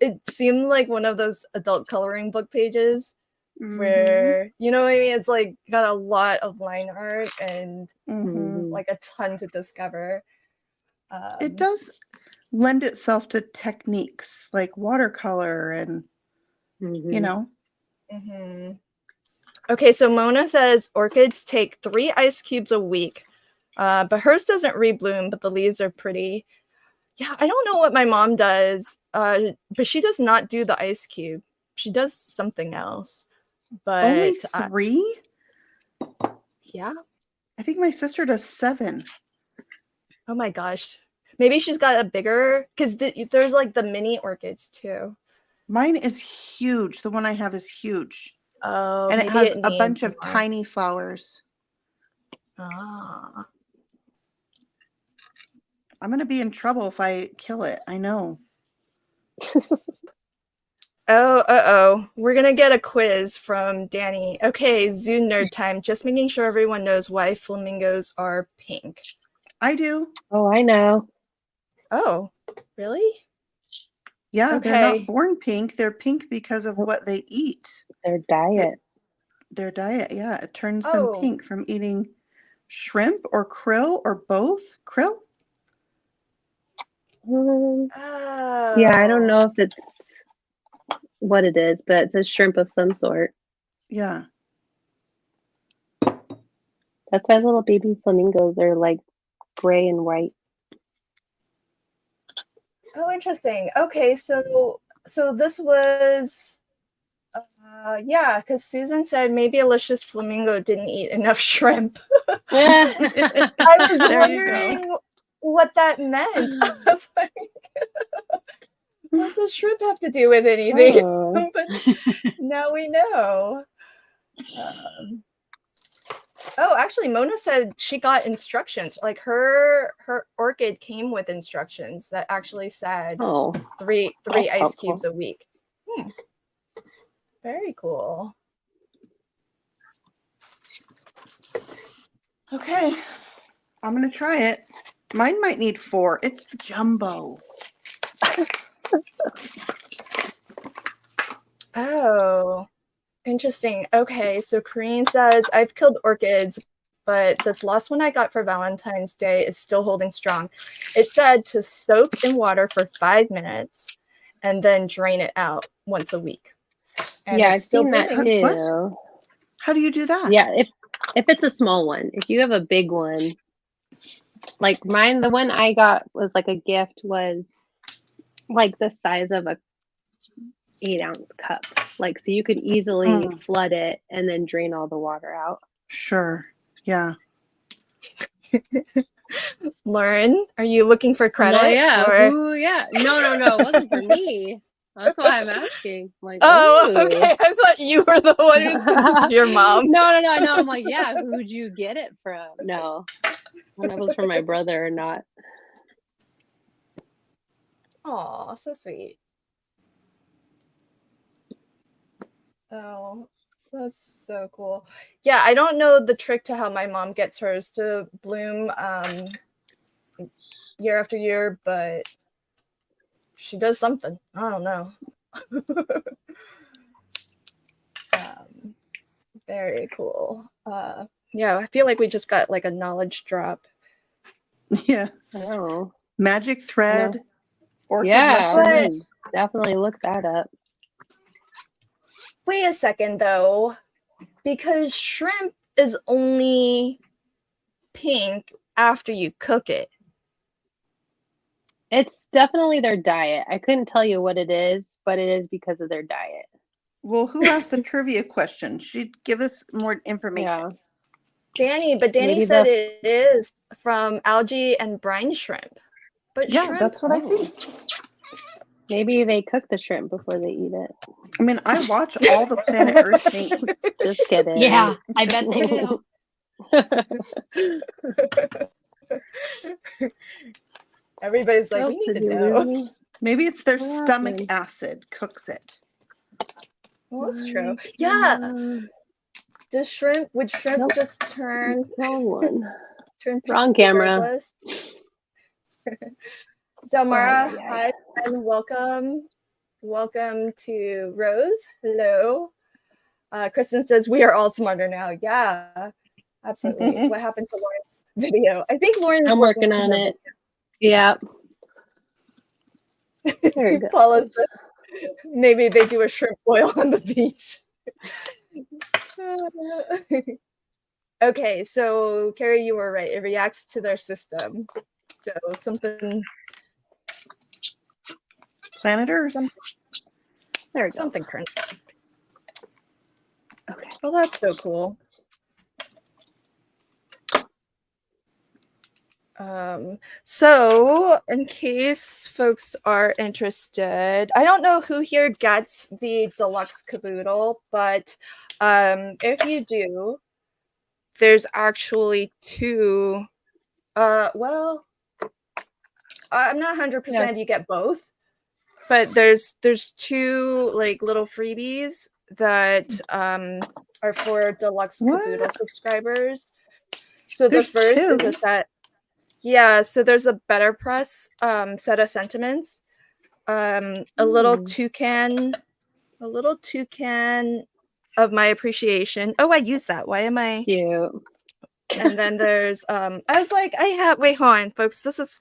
Speaker 1: it seemed like one of those adult coloring book pages where, you know what I mean? It's like got a lot of line art and
Speaker 4: Mhm.
Speaker 1: like a ton to discover.
Speaker 4: It does lend itself to techniques like watercolor and, you know.
Speaker 1: Mhm. Okay, so Mona says orchids take 3 ice cubes a week, but hers doesn't rebloom, but the leaves are pretty. Yeah, I don't know what my mom does, but she does not do the ice cube. She does something else.
Speaker 4: Only
Speaker 1: But
Speaker 4: 3?
Speaker 1: yeah.
Speaker 4: I think my sister does 7.
Speaker 1: Oh my gosh. Maybe she's got a bigger, because there's like the mini orchids too.
Speaker 4: Mine is huge. The one I have is huge.
Speaker 1: Oh,
Speaker 4: And it
Speaker 1: maybe
Speaker 4: has
Speaker 1: it
Speaker 4: a
Speaker 1: needs
Speaker 4: bunch of
Speaker 1: more.
Speaker 4: tiny flowers.
Speaker 1: Ah.
Speaker 4: I'm going to be in trouble if I kill it. I know.
Speaker 1: Oh, uh-oh. We're going to get a quiz from Danny. Okay, zoo nerd time. Just making sure everyone knows why flamingos are pink.
Speaker 4: I do.
Speaker 3: Oh, I know.
Speaker 1: Oh, really?
Speaker 4: Yeah, they're
Speaker 1: Okay.
Speaker 4: not born pink. They're pink because of what they eat.
Speaker 3: Their diet.
Speaker 4: Their diet, yeah. It turns them
Speaker 1: Oh.
Speaker 4: pink from eating shrimp or krill or both. Krill?
Speaker 1: Oh.
Speaker 3: Yeah, I don't know if it's what it is, but it's a shrimp of some sort.
Speaker 4: Yeah.
Speaker 3: That's why little baby flamingos are like gray and white.
Speaker 1: Oh, interesting. Okay, so this was Yeah, because Susan said maybe Alicia's flamingo didn't eat enough shrimp.
Speaker 3: Yeah.
Speaker 1: I was
Speaker 4: There you go.
Speaker 1: wondering what that meant. I was like, what does shrimp have to do with anything?
Speaker 3: Oh.
Speaker 1: But now we know. Oh, actually, Mona said she got instructions. Like her orchid came with instructions that actually said
Speaker 3: Oh,
Speaker 1: three
Speaker 3: that's
Speaker 1: ice
Speaker 3: helpful.
Speaker 1: cubes a week. Very cool.
Speaker 4: Okay, I'm gonna try it. Mine might need 4. It's jumbo.
Speaker 1: Oh, interesting. Okay, so Corrine says, I've killed orchids, but this last one I got for Valentine's Day is still holding strong. It said to soak in water for 5 minutes and then drain it out once a week. And
Speaker 3: Yeah,
Speaker 1: it's
Speaker 3: I've
Speaker 1: still
Speaker 3: seen that
Speaker 1: blooming.
Speaker 3: too.
Speaker 4: How do you do that?
Speaker 3: Yeah, if it's a small one. If you have a big one, like mine, the one I got was like a gift, was like the size of a 8-ounce cup. Like, so you could easily flood it and then drain all the water out.
Speaker 4: Sure. Yeah.
Speaker 1: Lauren, are you looking for credit?
Speaker 3: Well, yeah.
Speaker 1: Or...
Speaker 3: Yeah. No. It wasn't for me. That's why I'm asking. Like,
Speaker 1: oh,
Speaker 3: ooh.
Speaker 1: okay. I thought you were the one who sent it to your mom.
Speaker 3: No. I'm like, yeah, who'd you get it from? No. And that was from my brother, not.
Speaker 1: Aw, so sweet. Oh, that's so cool. Yeah, I don't know the trick to how my mom gets hers to bloom year after year, but she does something. I don't know. Very cool. Yeah, I feel like we just got like a knowledge drop.
Speaker 4: Yes.
Speaker 3: Oh.
Speaker 4: Magic thread. Orchid
Speaker 3: Yeah,
Speaker 4: lessons.
Speaker 3: definitely look that up.
Speaker 1: Wait a second though, because shrimp is only pink after you cook it.
Speaker 3: It's definitely their diet. I couldn't tell you what it is, but it is because of their diet.
Speaker 4: Well, who asked the trivia question? She'd give us more information.
Speaker 1: Yeah. Danny
Speaker 3: Maybe
Speaker 1: said it is from algae and brine shrimp. But
Speaker 4: Yeah,
Speaker 1: shrimp,
Speaker 4: that's what I think.
Speaker 3: Maybe they cook the shrimp before they eat it.
Speaker 4: I mean, I watch all the Planet Earth things.
Speaker 3: Just kidding.
Speaker 2: Yeah, I bet they do.
Speaker 1: Everybody's like, we need to know.
Speaker 4: Maybe it's their
Speaker 3: What
Speaker 4: stomach
Speaker 3: happened?
Speaker 4: acid cooks it.
Speaker 1: Well, that's true. Yeah. Would shrimp
Speaker 3: Nope.
Speaker 1: just turn
Speaker 3: Wrong one.
Speaker 1: pink
Speaker 3: Wrong camera.
Speaker 1: regardless? Zelmara,
Speaker 3: Oh, yeah.
Speaker 1: hi and welcome. Welcome to Rose. Hello. Kristen says we are all smarter now. Yeah, absolutely. What happened to Lauren's video? I think Lauren's
Speaker 3: I'm working on it. Yeah. There it goes.
Speaker 1: Paula said maybe they do a shrimp boil on the beach. Okay, so Carrie, you were right. It reacts to their system. So something.
Speaker 4: Planet Earth.
Speaker 3: There it goes.
Speaker 1: Something current.
Speaker 3: Okay.
Speaker 1: Well, that's so cool. So in case folks are interested, I don't know who here gets the Deluxe Kaboodle, but if you do, there's actually 2. Well, I'm not 100% if you get both, but there's 2 like little freebies that are for Deluxe Kaboodle subscribers. So
Speaker 4: There's
Speaker 1: the first
Speaker 4: 2.
Speaker 1: is a set. Yeah, so there's a Better Press set of sentiments, a little toucan of my appreciation. Oh, I use that. Why am I?
Speaker 3: Cute.
Speaker 1: And then there's I was like, wait, hold on, folks. This is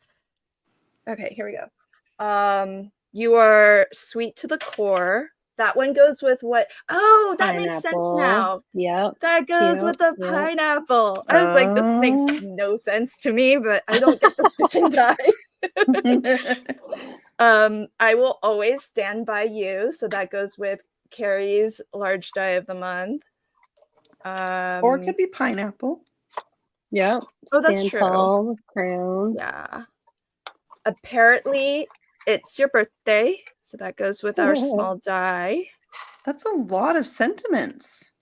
Speaker 1: okay. Here we go. You are sweet to the core. That one goes with what? Oh, that makes sense now.
Speaker 3: Yep.
Speaker 1: That goes with the pineapple. I was like, this makes no sense to me, but I don't get the stitch and dye. I will always stand by you. So that goes with Carrie's large die of the month.
Speaker 4: Or it could be pineapple.
Speaker 3: Yep.
Speaker 1: Oh, that's
Speaker 3: Stand
Speaker 1: true.
Speaker 3: tall, crown.
Speaker 1: Yeah. Apparently, it's your birthday, so that goes with our small die.
Speaker 4: That's a lot of sentiments.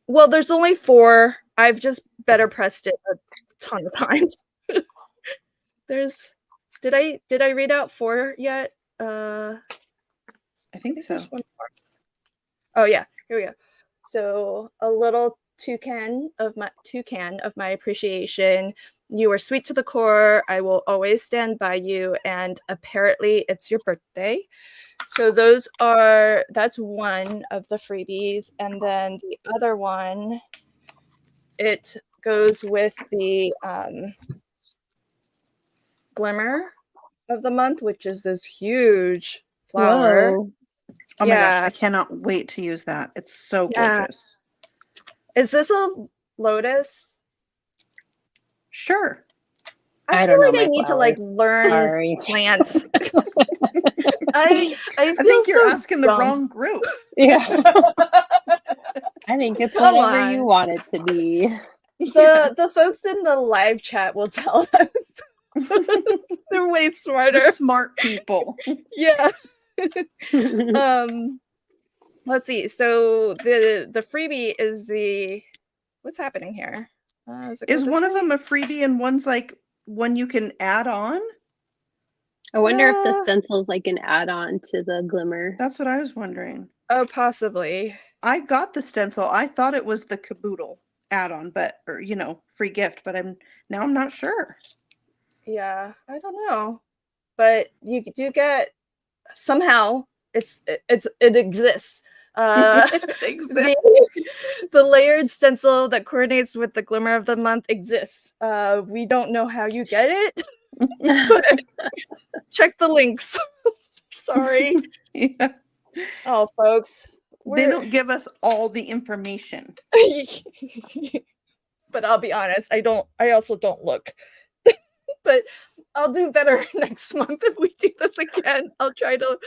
Speaker 1: Well, there's only 4. I've just better pressed it a ton of times. Did I read out 4 yet?
Speaker 4: I think so.
Speaker 1: There's one more. Oh yeah, here we go. So a little toucan of my appreciation. You were sweet to the core. I will always stand by you. And apparently, it's your birthday. So that's one of the freebies, and then the other one, it goes with the glimmer of the month, which is this huge flower.
Speaker 3: Whoa.
Speaker 4: Oh my gosh, I cannot wait to use that. It's so gorgeous.
Speaker 1: Is this a lotus?
Speaker 4: Sure.
Speaker 1: I feel like I need to like learn plants. I
Speaker 4: think you're asking the wrong group.
Speaker 3: Yeah. I think it's whatever you want it to be.
Speaker 1: The folks in the live chat will tell us. They're way smarter.
Speaker 4: The smart people.
Speaker 1: Yeah. Let's see. So the freebie is what's happening here?
Speaker 4: Is one of them a freebie and one's like one you can add on?
Speaker 3: I wonder if the stencil's like an add-on to the glimmer.
Speaker 4: That's what I was wondering.
Speaker 1: Oh, possibly.
Speaker 4: I got the stencil. I thought it was the Kaboodle add-on, or free gift, but I'm not sure.
Speaker 1: Yeah, I don't know. But you do get somehow it exists. The layered stencil that coordinates with the glimmer of the month exists. We don't know how you get it. Check the links. Sorry.
Speaker 4: Yeah.
Speaker 1: Oh, folks.
Speaker 4: They don't give us all the information.
Speaker 1: But I'll be honest, I also don't look. But I'll do better next month if we do this again. I'll try to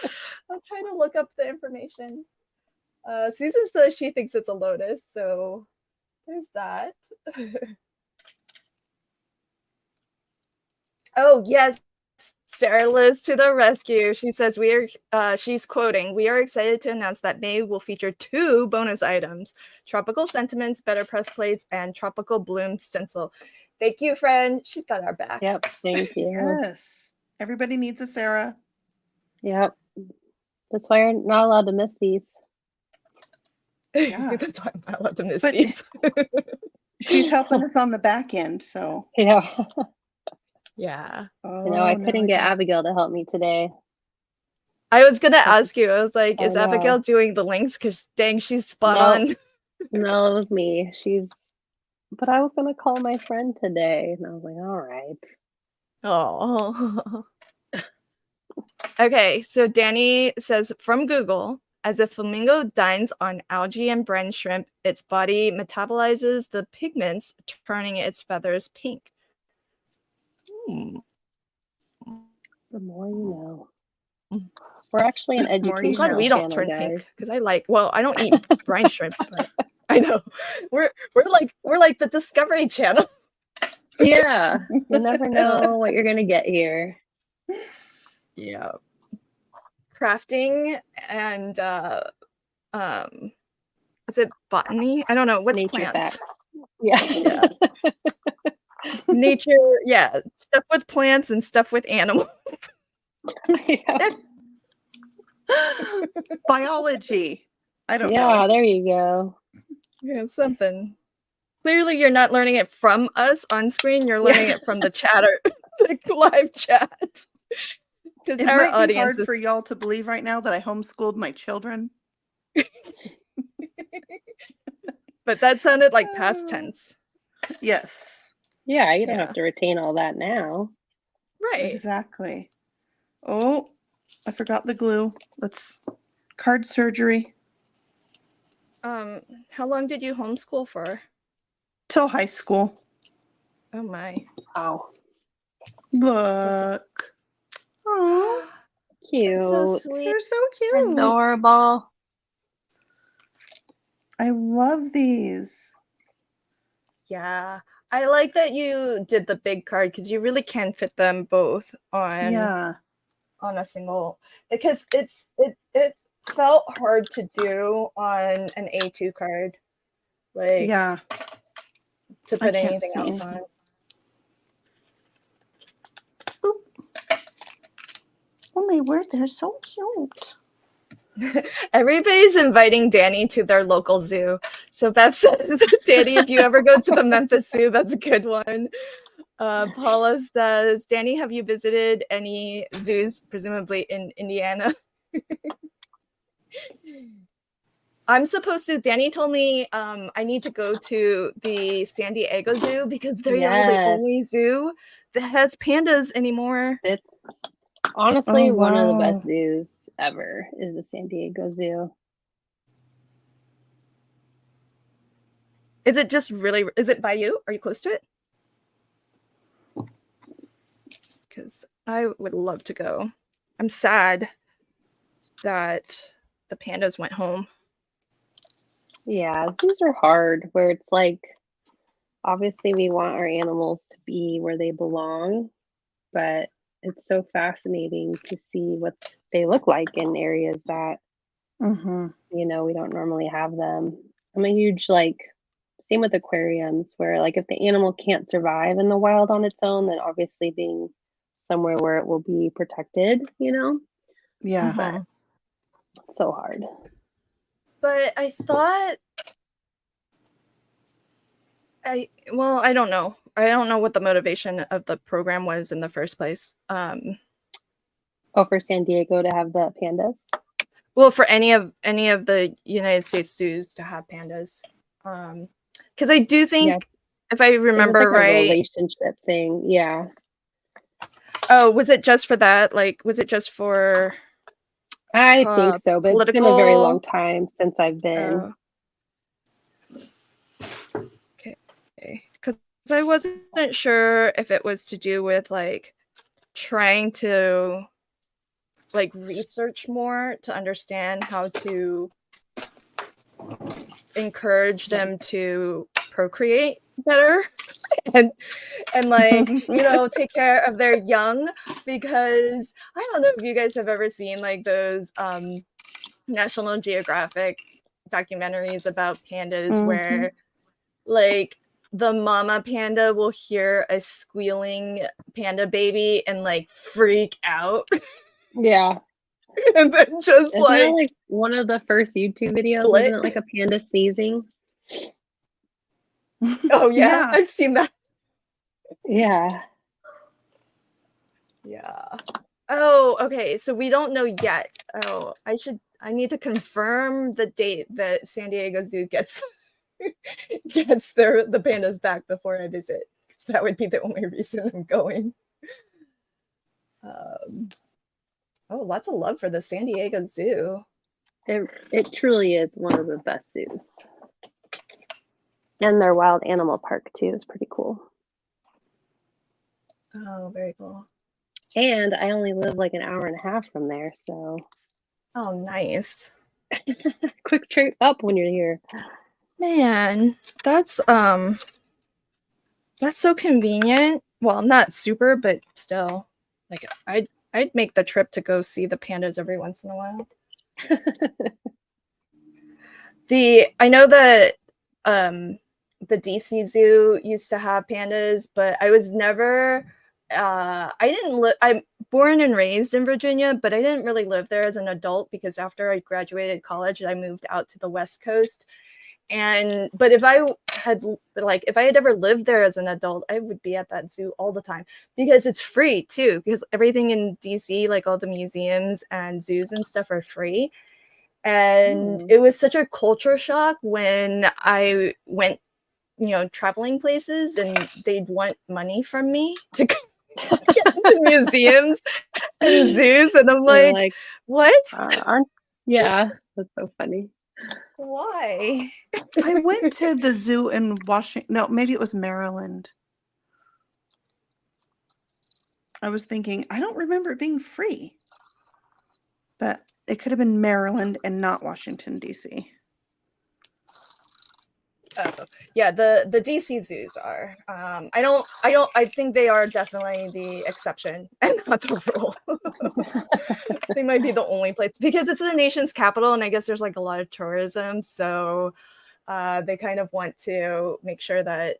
Speaker 1: look up the information. Susan says she thinks it's a lotus, so there's that. Oh yes, Sarah Liz to the rescue. She says she's quoting, "We are excited to announce that May will feature 2 bonus items: Tropical Sentiments, Better Press Plates, and Tropical Bloom Stencil." Thank you, friend. She's got our back.
Speaker 3: Yep, thank you.
Speaker 4: Yes. Everybody needs a Sarah.
Speaker 3: Yep. That's why you're not allowed to miss these.
Speaker 4: Yeah.
Speaker 1: That's why I'm not allowed to miss these.
Speaker 4: She's helping us on the back end, so.
Speaker 3: Yeah.
Speaker 1: Yeah.
Speaker 3: Oh, I couldn't get Abigail to help me today.
Speaker 1: I was going to ask you. I was like, is Abigail doing the links? Because dang, she's spot on.
Speaker 3: No, it was me. But I was going to call my friend today. And I was like, all right.
Speaker 1: Oh. Okay, so Danny says, from Google, as a flamingo dines on algae and brine shrimp, its body metabolizes the pigments, turning its feathers pink.
Speaker 3: The more you know. We're actually an educational
Speaker 1: I'm glad we don't
Speaker 3: channel,
Speaker 1: turn
Speaker 3: guys.
Speaker 1: pink because I don't eat brine shrimp. But I know we're like the Discovery Channel.
Speaker 3: Yeah, you never know what you're gonna get here.
Speaker 1: Yeah, crafting and is it botany? I don't know what's
Speaker 3: Nature
Speaker 1: plants.
Speaker 3: facts. Yeah.
Speaker 1: Nature, yeah, stuff with plants and stuff with animals.
Speaker 3: Yeah.
Speaker 4: Biology. I don't know.
Speaker 3: Yeah, there you go.
Speaker 1: Yeah, something. Clearly, you're not learning it from us on screen. You're learning it from the chatter, the live chat. Because
Speaker 4: it
Speaker 1: our
Speaker 4: might
Speaker 1: audience
Speaker 4: be hard
Speaker 1: is
Speaker 4: for y'all to believe right now that I homeschooled my children.
Speaker 1: But that sounded like past tense.
Speaker 4: Yes.
Speaker 3: Yeah, you don't have to retain all that now.
Speaker 1: Right.
Speaker 4: Exactly. Oh, I forgot the glue. Card surgery.
Speaker 1: How long did you homeschool for?
Speaker 4: Till high school.
Speaker 1: Oh my.
Speaker 3: Wow.
Speaker 4: Look. Oh,
Speaker 3: Cute.
Speaker 1: So sweet.
Speaker 4: They're so cute.
Speaker 3: Adorable.
Speaker 4: I love these.
Speaker 1: Yeah. I like that you did the big card because you really can fit them both on a single, because it felt hard to do on an A2 card. Like,
Speaker 4: yeah,
Speaker 1: to put anything else on.
Speaker 4: Boop. Oh my word, they're so cute.
Speaker 1: Everybody's inviting Danny to their local zoo. So Beth says, Danny, if you ever go to the Memphis Zoo, that's a good one. Paula says, Danny, have you visited any zoos, presumably in Indiana? I'm supposed to. Danny told me I need to go to the San Diego Zoo because they are the only zoo that has pandas anymore.
Speaker 3: It's honestly one of the best zoos ever is the San Diego Zoo.
Speaker 1: Is it just really, is it by you? Are you close to it? Because I would love to go. I'm sad that the pandas went home.
Speaker 3: Yeah, zoos are hard where it's like, obviously we want our animals to be where they belong, but it's so fascinating to see what they look like in areas that, you know, we don't normally have them. I'm a huge, like, same with aquariums where, like, if the animal can't survive in the wild on its own, then obviously being somewhere where it will be protected, you know?
Speaker 4: Yeah.
Speaker 3: But it's so hard.
Speaker 1: But I thought, I don't know. I don't know what the motivation of the program was in the first place.
Speaker 3: Oh, for San Diego to have the pandas?
Speaker 1: Well, for any of the United States zoos to have pandas. Because I do think, if I remember
Speaker 3: like
Speaker 1: right,
Speaker 3: a relationship thing. Yeah.
Speaker 1: Oh, was it just for that? Like, was it just for?
Speaker 3: I think so, but it's been a very long time since I've been.
Speaker 1: Okay, because I wasn't sure if it was to do with like trying to like research more to understand how to encourage them to procreate better and like, you know, take care of their young, because I don't know if you guys have ever seen like those National Geographic documentaries about pandas where like the mama panda will hear a squealing panda baby and like freak out.
Speaker 3: Yeah.
Speaker 1: And then just
Speaker 3: Isn't that like one of the first YouTube videos? Wasn't it like a panda sneezing?
Speaker 1: Oh yeah, I've seen that.
Speaker 3: Yeah.
Speaker 1: Yeah. Oh, okay. So we don't know yet. Oh, I need to confirm the date that San Diego Zoo gets the pandas back before I visit. Because that would be the only reason I'm going. Oh, lots of love for the San Diego Zoo.
Speaker 3: It truly is one of the best zoos. And their wild animal park too is pretty cool.
Speaker 1: Oh, very cool.
Speaker 3: And I only live like an hour and a half from there, so.
Speaker 1: Oh, nice.
Speaker 3: Quick trip up when you're here.
Speaker 1: Man, that's so convenient. Well, not super, but still. Like I'd make the trip to go see the pandas every once in a while. I know that the DC Zoo used to have pandas, but I was never I'm born and raised in Virginia, but I didn't really live there as an adult because after I graduated college, I moved out to the West Coast. But if I had ever lived there as an adult, I would be at that zoo all the time because it's free too, because everything in DC, like all the museums and zoos and stuff, are free. And it was such a culture shock when I went, you know, traveling places and they'd want money from me to get into museums and zoos, and I'm like what?
Speaker 3: Yeah, that's so funny.
Speaker 1: Why?
Speaker 4: I went to the zoo in Washington. No, maybe it was Maryland. I was thinking, I don't remember it being free. But it could have been Maryland and not Washington, D.C.
Speaker 1: Yeah, the DC zoos are. I think they are definitely the exception and not the rule. They might be the only place because it's the nation's capital, and I guess there's like a lot of tourism, so they kind of want to make sure that,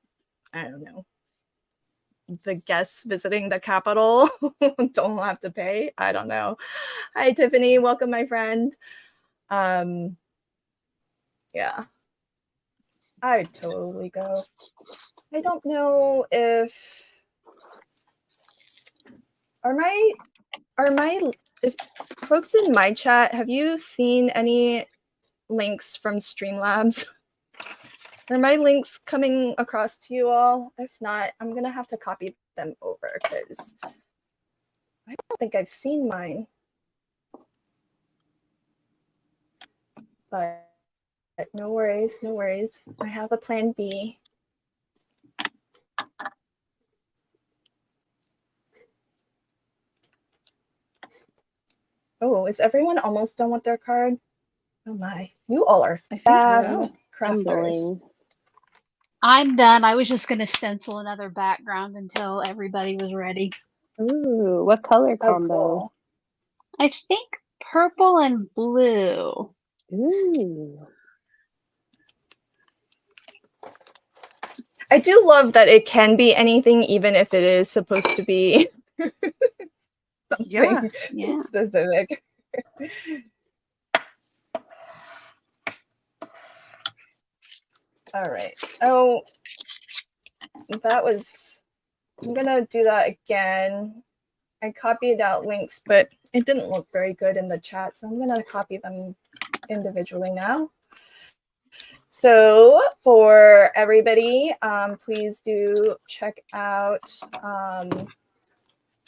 Speaker 1: I don't know, the guests visiting the capital don't have to pay. I don't know. Hi, Tiffany. Welcome, my friend. Yeah. I would totally go. I don't know if if folks in my chat, have you seen any links from Streamlabs? Are my links coming across to you all? If not, I'm gonna have to copy them over because I don't think I've seen mine. But no worries, no worries. I have a plan B. Oh, is everyone almost done with their card? Oh my, you all are fast crafters.
Speaker 2: I'm done. I was just going to stencil another background until everybody was ready.
Speaker 3: Ooh, what color combo?
Speaker 1: Oh, cool.
Speaker 2: I think purple and blue.
Speaker 3: Ooh.
Speaker 1: I do love that it can be anything, even if it is supposed to be something specific. All right. Oh, I'm gonna do that again. I copied out links, but it didn't look very good in the chat, so I'm gonna copy them individually now. So for everybody, please do check out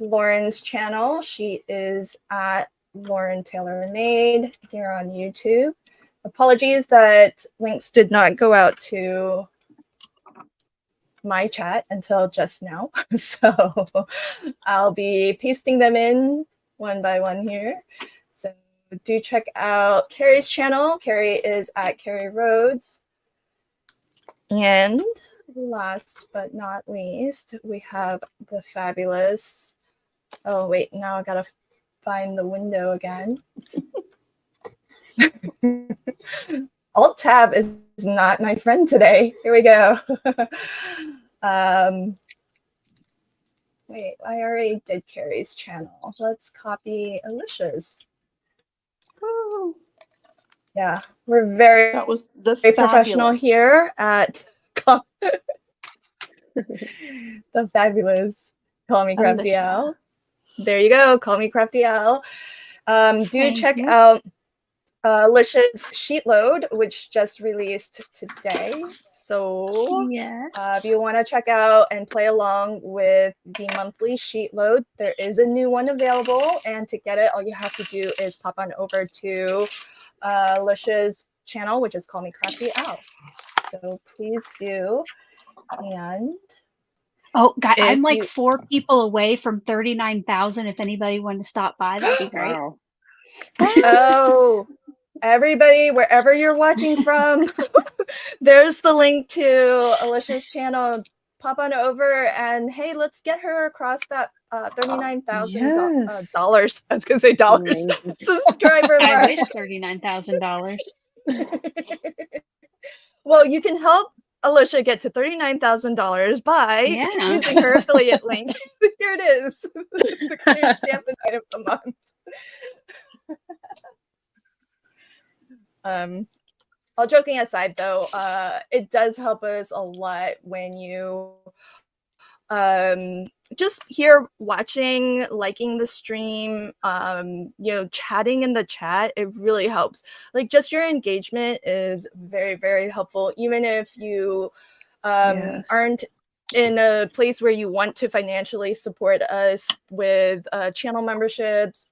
Speaker 1: Lauren's channel. She is at Lauren Taylor Made here on YouTube. Apologies that links did not go out to my chat until just now. So I'll be pasting them in one by one here. So do check out Carrie's channel. Carrie is at Carrie Rhodes. And last but not least, we have the fabulous, oh wait, now I gotta find the window again. Alt tab is not my friend today. Here we go. Wait, I already did Carrie's channel. Let's copy Alicia's. Oh. Yeah, we're very professional here at the fabulous Call Me Crafty Owl. There you go. Call Me Crafty Owl. Do check out Alicia's sheet load, which just released today. So if you want to check out and play along with the monthly sheet load, there is a new one available. And to get it, all you have to do is pop on over to Alicia's channel, which is Call Me Crafty Owl. So please do. And
Speaker 2: guys, I'm like 4 people away from 39,000. If anybody wanted to stop by, that'd be great.
Speaker 3: Wow.
Speaker 1: Oh, everybody, wherever you're watching from, there's the link to Alicia's channel. Pop on over and hey, let's get her across that $39,000 dollars. I was gonna say dollars. Subscriber mark.
Speaker 2: I wish $39,000.
Speaker 1: Well, you can help Alicia get to $39,000 by using her affiliate link. Here it is. The clear stamp of the month. All joking aside, though, it does help us a lot when you just here watching, liking the stream, chatting in the chat. It really helps. Like, just your engagement is very, very helpful, even if you aren't in a place where you want to financially support us with channel memberships,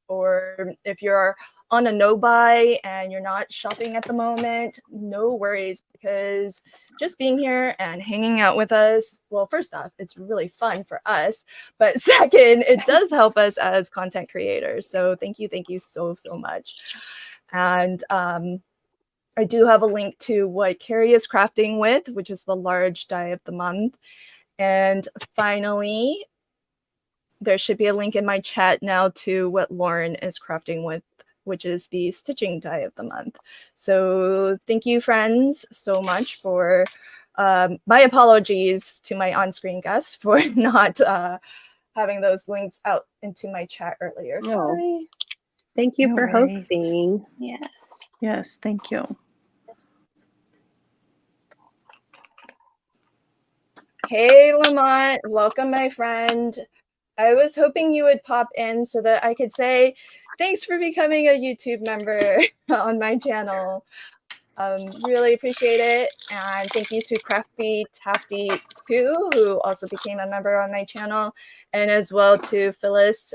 Speaker 1: or if you're on a no-buy and you're not shopping at the moment, no worries, because just being here and hanging out with us, well, first off, it's really fun for us, but second, it does help us as content creators. So thank you so much. And I I do have a link to what Carrie is crafting with, which is the large die of the month. And finally, there should be a link in my chat now to what Lauren is crafting with, which is the stitching die of the month. So thank you, friends, so much for my apologies to my on-screen guests for not having those links out into my chat earlier.
Speaker 3: Oh.
Speaker 1: Sorry.
Speaker 3: Thank you
Speaker 4: No
Speaker 3: for
Speaker 4: worries.
Speaker 3: hosting.
Speaker 2: Yes.
Speaker 4: Yes, thank you.
Speaker 1: Hey, Lamont. Welcome, my friend. I was hoping you would pop in so that I could say thanks for becoming a YouTube member on my channel. Really appreciate it. And thank you to Crafty Tafty too, who also became a member on my channel, and as well to Phyllis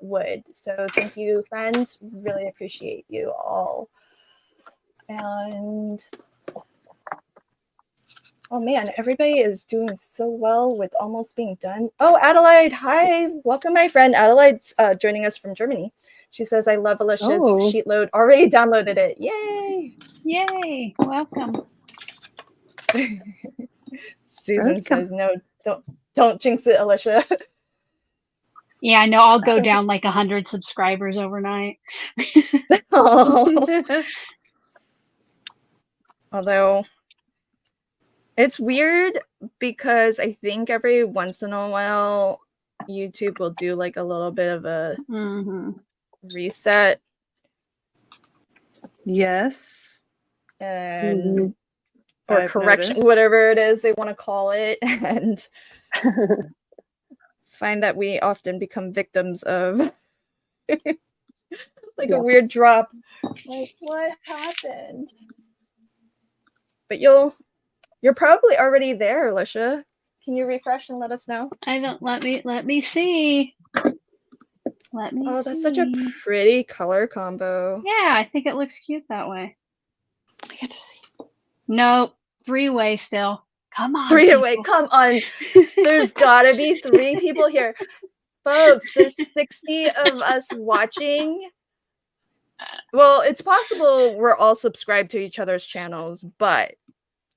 Speaker 1: Wood. So thank you, friends. Really appreciate you all. And oh man, everybody is doing so well with almost being done. Oh, Adelaide, hi. Welcome, my friend. Adelaide's joining us from Germany. She says, I love Alicia's sheet load. Already downloaded it. Yay.
Speaker 2: Yay. Welcome.
Speaker 1: Susan says, no, don't jinx it, Alicia.
Speaker 2: Yeah, I know. I'll go down like 100 subscribers overnight.
Speaker 1: Oh. Although it's weird because I think every once in a while YouTube will do like a little bit of a reset.
Speaker 4: Yes.
Speaker 1: And or
Speaker 4: I've
Speaker 1: correction,
Speaker 4: noticed.
Speaker 1: whatever it is they want to call it, and find that we often become victims of like a weird drop. Like, what happened? But you're probably already there, Alicia. Can you refresh and let us know?
Speaker 2: I don't let me see. Let me
Speaker 1: Oh,
Speaker 2: see.
Speaker 1: that's such a pretty color combo.
Speaker 2: Yeah, I think it looks cute that way.
Speaker 4: I get to see.
Speaker 2: Nope. 3-way still. Come on.
Speaker 1: 3-way,
Speaker 2: people.
Speaker 1: come on. There's gotta be 3 people here. Folks, there's 60 of us watching. Well, it's possible we're all subscribed to each other's channels, but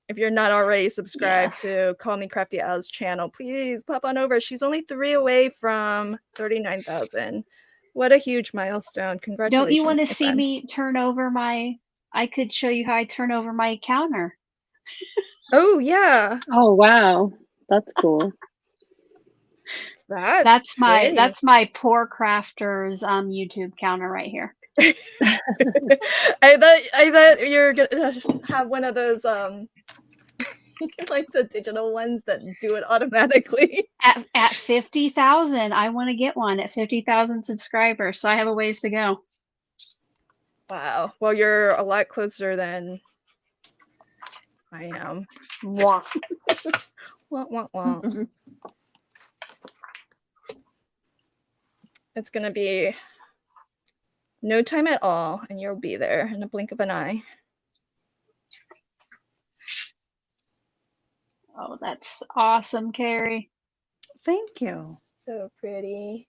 Speaker 1: if you're not already subscribed to Call Me Crafty Al's channel, please pop on over. She's only 3 away from 39,000. What a huge milestone. Congratulations.
Speaker 2: Don't you want to
Speaker 1: my
Speaker 2: see
Speaker 1: friend.
Speaker 2: me turn over I could show you how I turn over my counter.
Speaker 1: Oh, yeah.
Speaker 3: Oh, wow. That's cool.
Speaker 2: That's my poor crafters YouTube counter right here.
Speaker 1: I thought you're gonna have one of those like the digital ones that do it automatically.
Speaker 2: At 50,000, I want to get one at 50,000 subscribers, so I have a ways to go.
Speaker 1: Wow. Well, you're a lot closer than I am.
Speaker 4: Mwah.
Speaker 1: Wah, wah, wah. It's gonna be no time at all, and you'll be there in a blink of an eye.
Speaker 2: Oh, that's awesome, Carrie.
Speaker 4: Thank you.
Speaker 1: So pretty.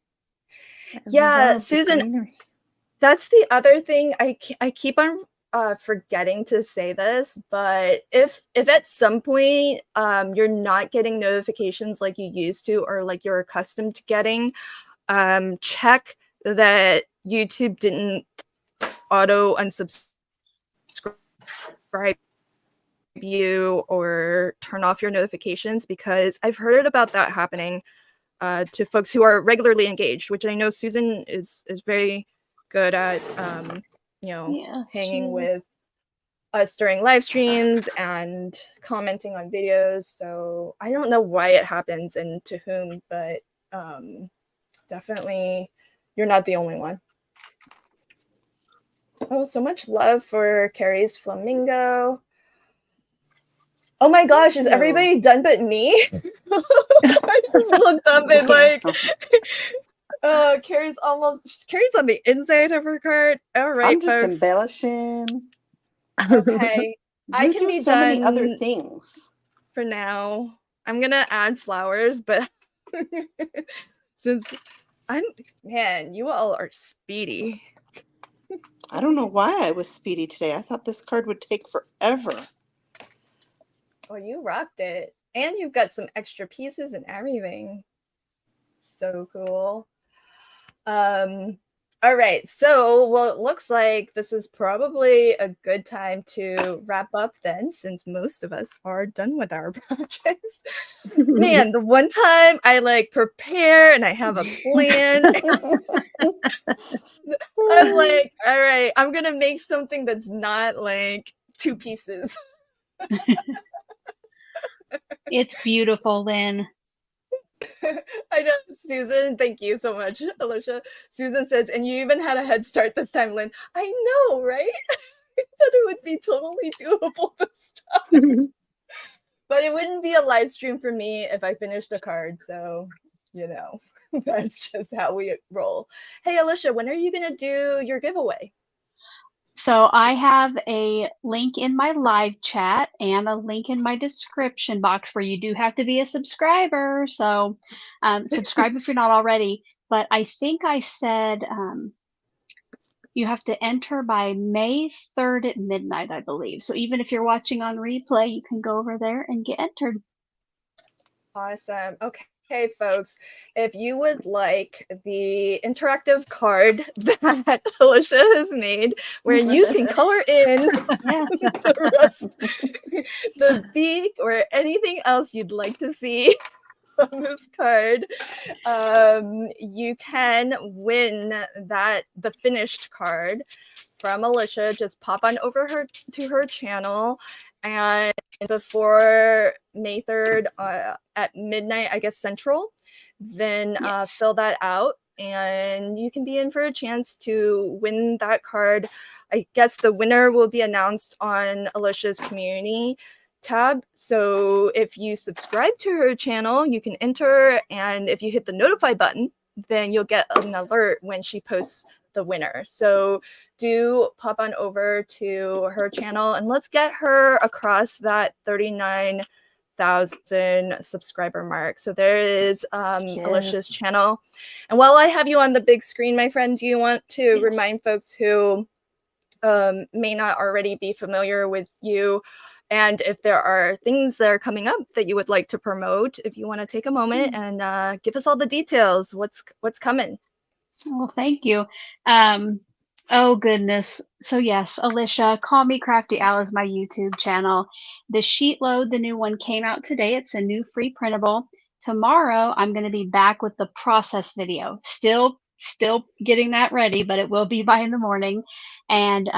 Speaker 4: I
Speaker 1: Yeah,
Speaker 4: love the
Speaker 1: Susan,
Speaker 4: greenery.
Speaker 1: that's the other thing. I keep on forgetting to say this, but if at some point you're not getting notifications like you used to or like you're accustomed to getting, check that YouTube didn't auto unsubscribe you or turn off your notifications, because I've heard about that happening to folks who are regularly engaged, which I know Susan is very good at, hanging with us during live streams and commenting on videos. So I don't know why it happens and to whom, but definitely you're not the only one. Oh, so much love for Carrie's flamingo. Oh my gosh, is everybody done but me? I just looked up and like, Carrie's on the inside of her card. All right,
Speaker 4: I'm just
Speaker 1: folks.
Speaker 4: embellishing.
Speaker 1: Okay, I can be
Speaker 4: so
Speaker 1: done.
Speaker 4: many other things.
Speaker 1: For now, I'm gonna add flowers, but since you all are speedy.
Speaker 4: I don't know why I was speedy today. I thought this card would take forever.
Speaker 1: Oh, you rocked it. And you've got some extra pieces and everything. So cool. All right, so well, it looks like this is probably a good time to wrap up then, since most of us are done with our projects. Man, the one time I like prepare and I have a plan, I'm like, all right, I'm gonna make something that's not like 2 pieces.
Speaker 2: It's beautiful, Lynn.
Speaker 1: I know, Susan. Thank you so much, Alicia. Susan says, and you even had a head start this time, Lynn. I know, right? I thought it would be totally doable this time. But it wouldn't be a live stream for me if I finished a card. So, you know, that's just how we roll. Hey, Alicia, when are you going to do your giveaway?
Speaker 2: So I have a link in my live chat and a link in my description box where you do have to be a subscriber. So subscribe if you're not already. But I think I said you have to enter by May 3rd at midnight, I believe. So even if you're watching on replay, you can go over there and get entered.
Speaker 1: Awesome. Okay, folks, if you would like the interactive card that Alicia has made, where you can color in the rust, the beak, or anything else you'd like to see on this card, you can win the finished card from Alicia. Just pop on over to her channel, and before May 3rd at midnight, I guess Central, then fill that out and you can be in for a chance to win that card. I guess the winner will be announced on Alicia's community tab. So if you subscribe to her channel, you can enter, and if you hit the notify button, then you'll get an alert when she posts the winner. So do pop on over to her channel and let's get her across that 39,000 subscriber mark. So there is Alicia's channel. And while I have you on the big screen, my friend, do you want to remind folks who may not already be familiar with you, and if there are things that are coming up that you would like to promote, if you want to take a moment and give us all the details, what's coming?
Speaker 2: Well, thank you. Oh goodness. So yes, Alicia, Call Me Crafty Al is my YouTube channel. The sheet load, the new one came out today. It's a new free printable. Tomorrow, I'm going to be back with the process video. Still getting that ready, but it will be by in the morning. And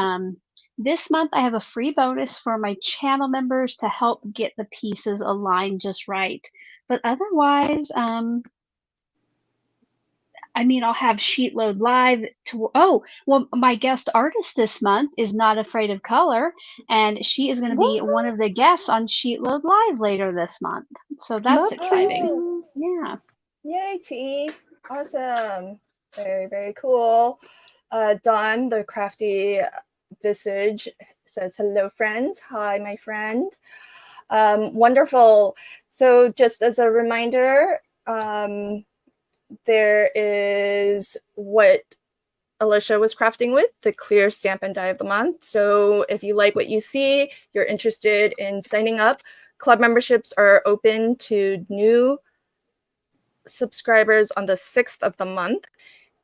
Speaker 2: this month, I have a free bonus for my channel members to help get the pieces aligned just right. But otherwise, I mean, I'll have sheet load live. My guest artist this month is Not Afraid of Color, and she is going to be one of the guests on sheet load live later this month. So that's exciting. Yeah.
Speaker 1: Yay, T. Awesome. Very, very cool. Dawn, the crafty visage, says, hello, friends. Hi, my friend. Wonderful. So just as a reminder, there is what Alicia was crafting with, the clear stamp and die of the month. So if you like what you see, you're interested in signing up, club memberships are open to new subscribers on the 6th of the month.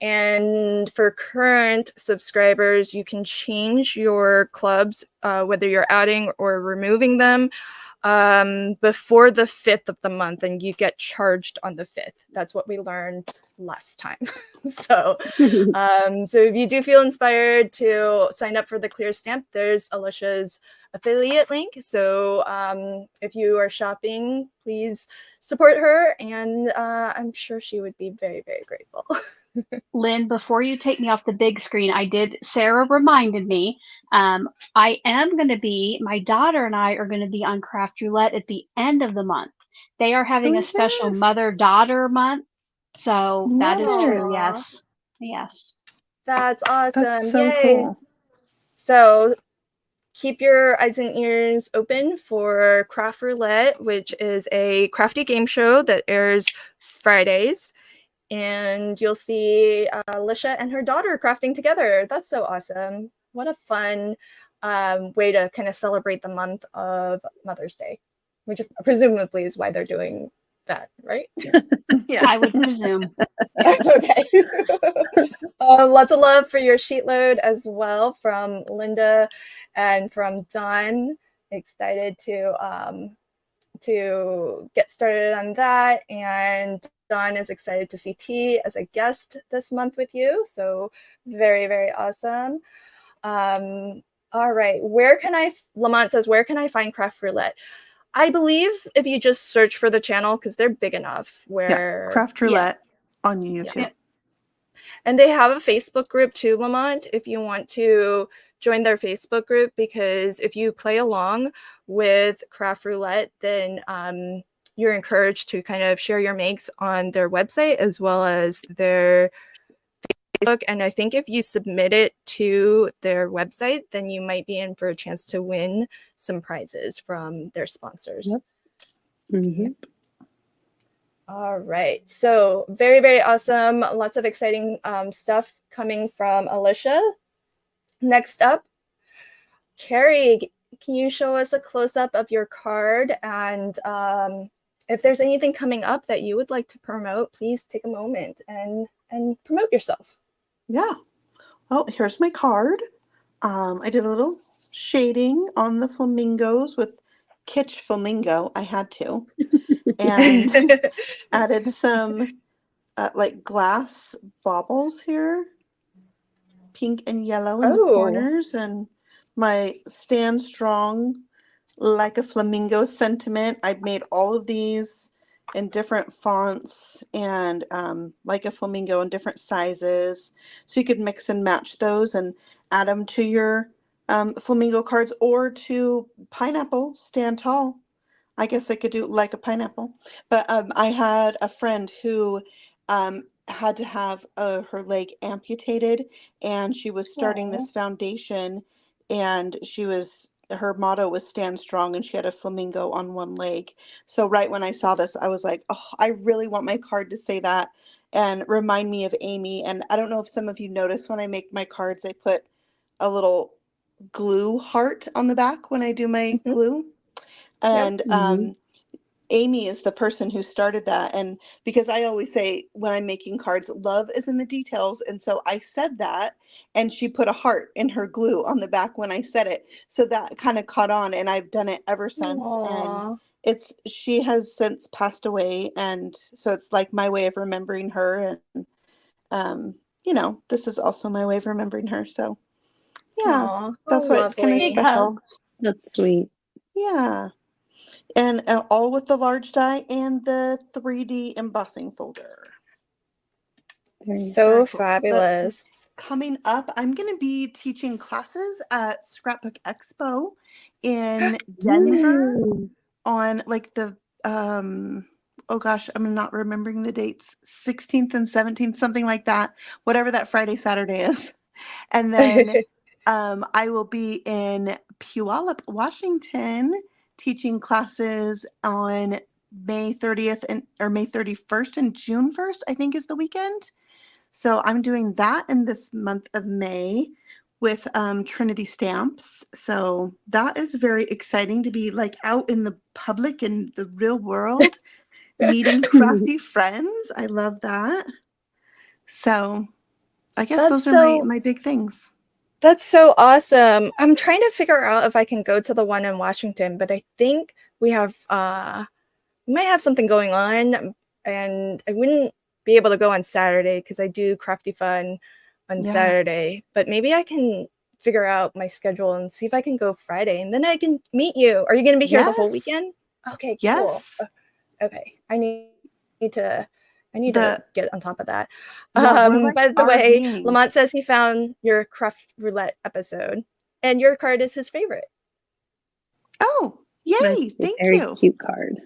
Speaker 1: And for current subscribers, you can change your clubs, whether you're adding or removing them, before the 5th of the month, and you get charged on the 5th. That's what we learned last time. So if you do feel inspired to sign up for the clear stamp, there's Alicia's affiliate link. So if you are shopping, please support her, and I'm sure she would be very, very grateful.
Speaker 2: Lynn, before you take me off the big screen, Sarah reminded me, I am going to be, my daughter and I are going to be on Craft Roulette at the end of the month. They are having a special mother-daughter month. So that is true. Yes. Yes.
Speaker 1: That's awesome.
Speaker 4: That's so
Speaker 1: Yay.
Speaker 4: cool.
Speaker 1: So keep your eyes and ears open for Craft Roulette, which is a crafty game show that airs Fridays. and you'll see Alicia and her daughter crafting together. That's so awesome. What a fun way to kind of celebrate the month of Mother's Day, which presumably is why they're doing that, right?
Speaker 4: Yeah.
Speaker 2: I would presume.
Speaker 1: Okay. Lots of love for your sheet load as well from Linda and from Dawn. Excited to get started on that. And Dawn is excited to see T as a guest this month with you. So very, very awesome. All right. Lamont says, where can I find Craft Roulette? I believe if you just search for the channel, because they're big enough where
Speaker 4: Craft Roulette on YouTube.
Speaker 1: Yeah. And they have a Facebook group too, Lamont, if you want to join their Facebook group, because if you play along with Craft Roulette, then you're encouraged to kind of share your makes on their website as well as their Facebook. And I think if you submit it to their website, then you might be in for a chance to win some prizes from their sponsors.
Speaker 3: Yep. Mm-hmm.
Speaker 1: All right. So very, very awesome. Lots of exciting stuff coming from Alicia. Next up, Carrie, can you show us a close-up of your card? And if there's anything coming up that you would like to promote, please take a moment and promote yourself.
Speaker 4: Yeah. Well, here's my card. I did a little shading on the flamingos with Kitsch Flamingo. I had to. And added some like glass baubles here, pink and yellow in the corners, and my Stand Strong Like a Flamingo sentiment. I made all of these in different fonts and like a flamingo in different sizes, so you could mix and match those and add them to your flamingo cards, or to pineapple Stand Tall. I guess I could do like a pineapple. But I had a friend who had to have her leg amputated, and she was starting this foundation, and her motto was Stand Strong, and she had a flamingo on one leg. So right when I saw this, I was like, oh, I really want my card to say that and remind me of Amy. And I don't know if some of you notice when I make my cards, I put a little glue heart on the back when I do my glue. And Amy is the person who started that. And because I always say when I'm making cards, love is in the details. And so I said that, and she put a heart in her glue on the back when I said it. So that kind of caught on, and I've done it ever since.
Speaker 1: Aww.
Speaker 4: And she has since passed away. And so it's like my way of remembering her. And, this is also my way of remembering her. So yeah,
Speaker 1: Aww,
Speaker 4: that's what it's kind of
Speaker 1: lovely.
Speaker 4: special.
Speaker 3: That's sweet.
Speaker 4: Yeah. And all with the large die and the 3D embossing folder.
Speaker 1: So fabulous.
Speaker 4: Coming up, I'm going to be teaching classes at Scrapbook Expo in Denver on like the, oh gosh, I'm not remembering the dates, 16th and 17th, something like that, whatever that Friday, Saturday is. And then I will be in Puyallup, Washington, teaching classes on May 30th or May 31st and June 1st, I think is the weekend. So I'm doing that in this month of May with Trinity Stamps. So that is very exciting to be like out in the public in the real world, meeting crafty friends. I love that. So I guess those are my big things.
Speaker 1: That's so awesome. I'm trying to figure out if I can go to the one in Washington, but I think we might have something going on, and I wouldn't be able to go on Saturday because I do Crafty Fun on Saturday, but maybe I can figure out my schedule and see if I can go Friday, and then I can meet you. Are you going to be here the whole weekend? Okay, cool.
Speaker 4: Yes.
Speaker 1: Okay. I need to get on top of that.
Speaker 4: Yeah,
Speaker 1: by the way, Lamont says he found your Craft Roulette episode, and your card is his favorite.
Speaker 4: Oh, yay! Thank you.
Speaker 3: Very cute card.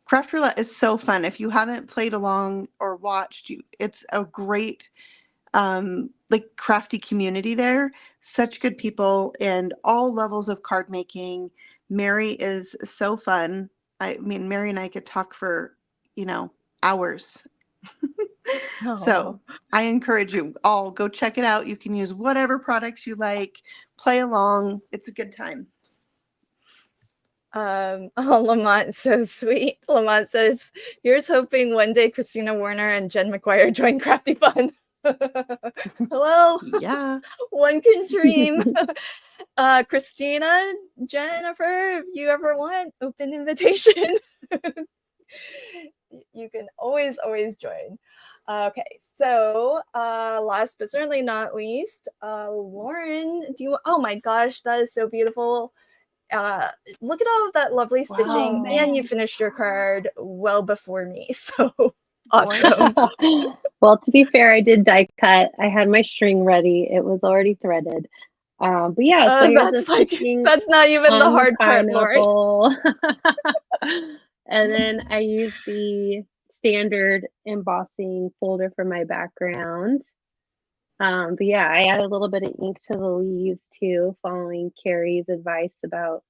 Speaker 4: Craft Roulette is so fun. If you haven't played along or watched, it's a great like crafty community there. Such good people and all levels of card making. Mary is so fun. I mean, Mary and I could talk for, hours So I encourage you all, go check it out. You can use whatever products you like, play along. It's a good time.
Speaker 1: Lamont, so sweet. Lamont says, here's hoping one day Christina Warner and Jen McGuire join Crafty Fun. Hello.
Speaker 4: Yeah.
Speaker 1: One can dream. Christina, Jennifer, if you ever want, open invitation. You can always join. Okay, so last but certainly not least, Lauren, oh my gosh, that is so beautiful. Look at all of that lovely stitching, and you finished your card well before me, so awesome.
Speaker 3: Well, to be fair, I did die cut. I had my string ready. It was already threaded. But yeah, so
Speaker 1: that's not even the hard part, Lauren.
Speaker 3: And then I used the standard embossing folder for my background. But yeah, I added a little bit of ink to the leaves too, following Carrie's advice about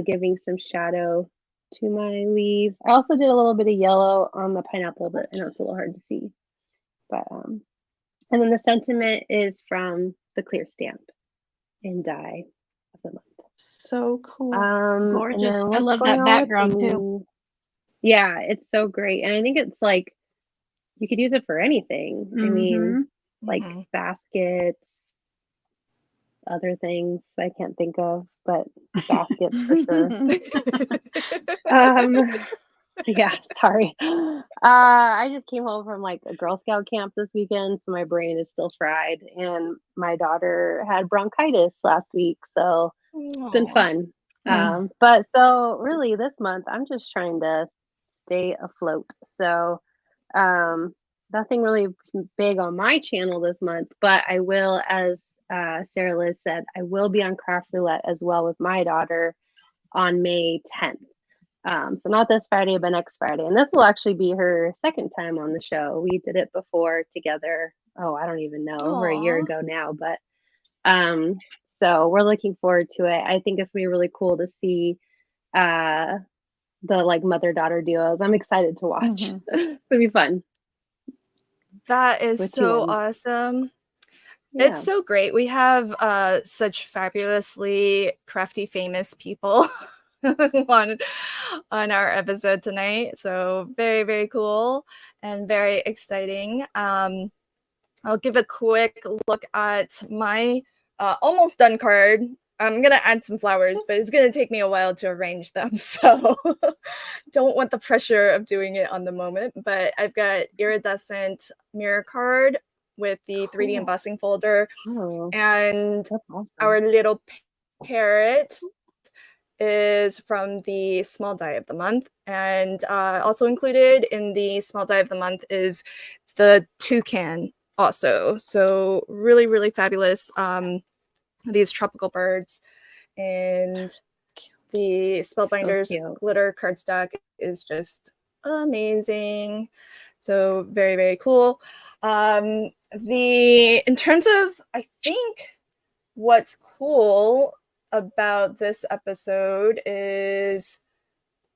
Speaker 3: giving some shadow to my leaves. I also did a little bit of yellow on the pineapple, but I know it's a little hard to see. But and then the sentiment is from the clear stamp in die of the month.
Speaker 4: So cool.
Speaker 2: Gorgeous. I love that background too.
Speaker 3: Yeah, it's so great. And I think it's like you could use it for anything. I mean, like baskets, other things I can't think of, but baskets for sure. Yeah, sorry. I just came home from like a Girl Scout camp this weekend, so my brain is still fried. And my daughter had bronchitis last week, so it's been fun. But so really this month, I'm just trying to stay afloat. So nothing really big on my channel this month, but I will, as Sarah Liz said, I will be on Craft Roulette as well with my daughter on May 10th. So not this Friday, but next Friday. And this will actually be her second time on the show. We did it before together. Oh, I don't even know, over a year ago now. But so we're looking forward to it. I think it's gonna be really cool to see the like mother-daughter duos. I'm excited to watch. It's gonna be fun.
Speaker 1: That is so awesome. Yeah. It's so great. We have such fabulously crafty, famous people on our episode tonight. So very, very cool and very exciting. I'll give a quick look at my almost done card. I'm going to add some flowers, but it's going to take me a while to arrange them. So don't want the pressure of doing it on the moment. But I've got iridescent mirror card with the 3D embossing folder. And awesome. Our little parrot is from the small die of the month. And also included in the small die of the month is the toucan also. So really, really fabulous. These tropical birds, and the Spellbinders glitter cardstock is just amazing. So very, very cool. In terms of, I think what's cool about this episode is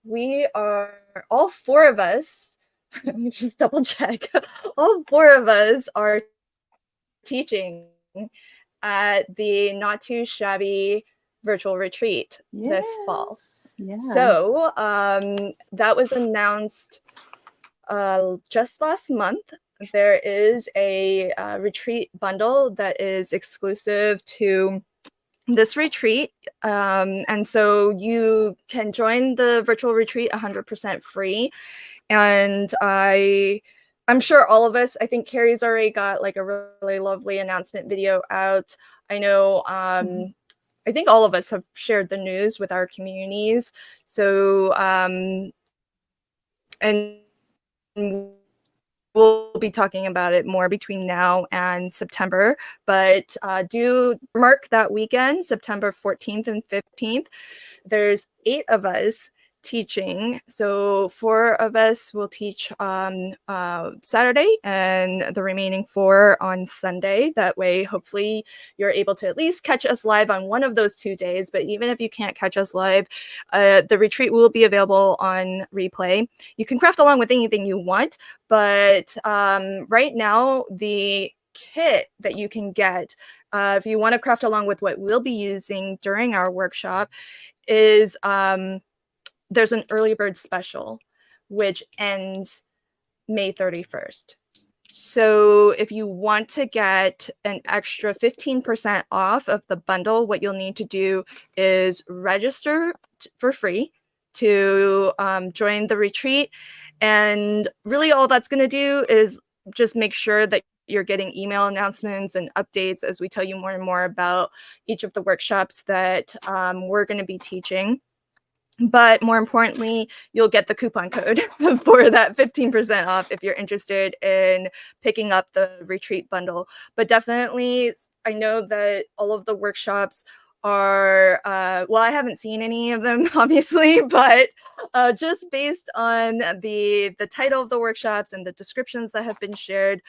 Speaker 1: we are, all four of us, let me just double check, all four of us are teaching at the Not Too Shabby virtual retreat this fall. Yeah. So that was announced just last month. There is a retreat bundle that is exclusive to this retreat. And so you can join the virtual retreat 100% free. And I'm sure all of us, I think Carrie's already got like a really lovely announcement video out. I know, I think all of us have shared the news with our communities. So, and we'll be talking about it more between now and September, but do mark that weekend, September 14th and 15th. There's 8 of us teaching. So 4 of us will teach on Saturday and the remaining 4 on Sunday. That way, hopefully you're able to at least catch us live on one of those 2 days. But even if you can't catch us live, the retreat will be available on replay. You can craft along with anything you want, but right now the kit that you can get if you want to craft along with what we'll be using during our workshop is there's an early bird special which ends May 31st. So if you want to get an extra 15% off of the bundle, what you'll need to do is register for free to join the retreat. And really all that's going to do is just make sure that you're getting email announcements and updates as we tell you more and more about each of the workshops that we're going to be teaching. But more importantly, you'll get the coupon code for that 15% off if you're interested in picking up the retreat bundle. But definitely, I know that all of the workshops are, well, I haven't seen any of them, obviously, but just based on the title of the workshops and the descriptions that have been shared,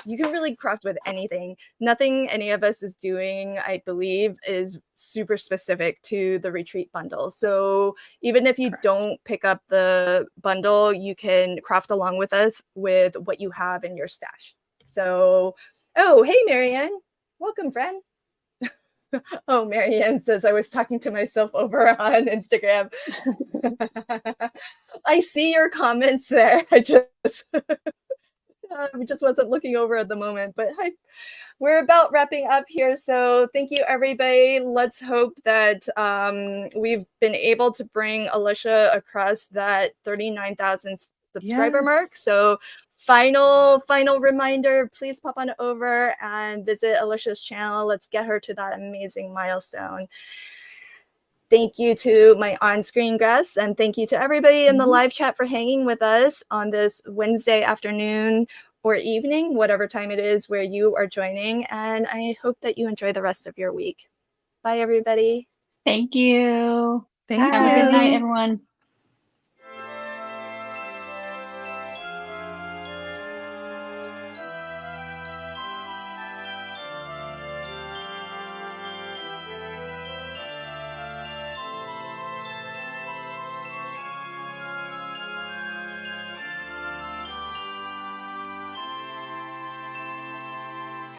Speaker 1: you can really craft with anything. Nothing any of us is doing, I believe, is super specific to the retreat bundle. So even if you don't pick up the bundle, you can craft along with us with what you have in your stash. So, oh, hey, Marianne. Welcome, friend. Oh, Marianne says I was talking to myself over on Instagram. I see your comments there. I just wasn't looking over at the moment, but hi, we're about wrapping up here. So thank you, everybody. Let's hope that we've been able to bring Alicia across that 39,000 subscriber mark. So final reminder, please pop on over and visit Alicia's channel. Let's get her to that amazing milestone. Thank you to my on-screen guests, and thank you to everybody in the live chat for hanging with us on this Wednesday afternoon or evening, whatever time it is where you are joining. And I hope that you enjoy the rest of your week. Bye, everybody.
Speaker 2: Thank you.
Speaker 4: Thank
Speaker 2: Have
Speaker 4: you.
Speaker 2: a good night, everyone.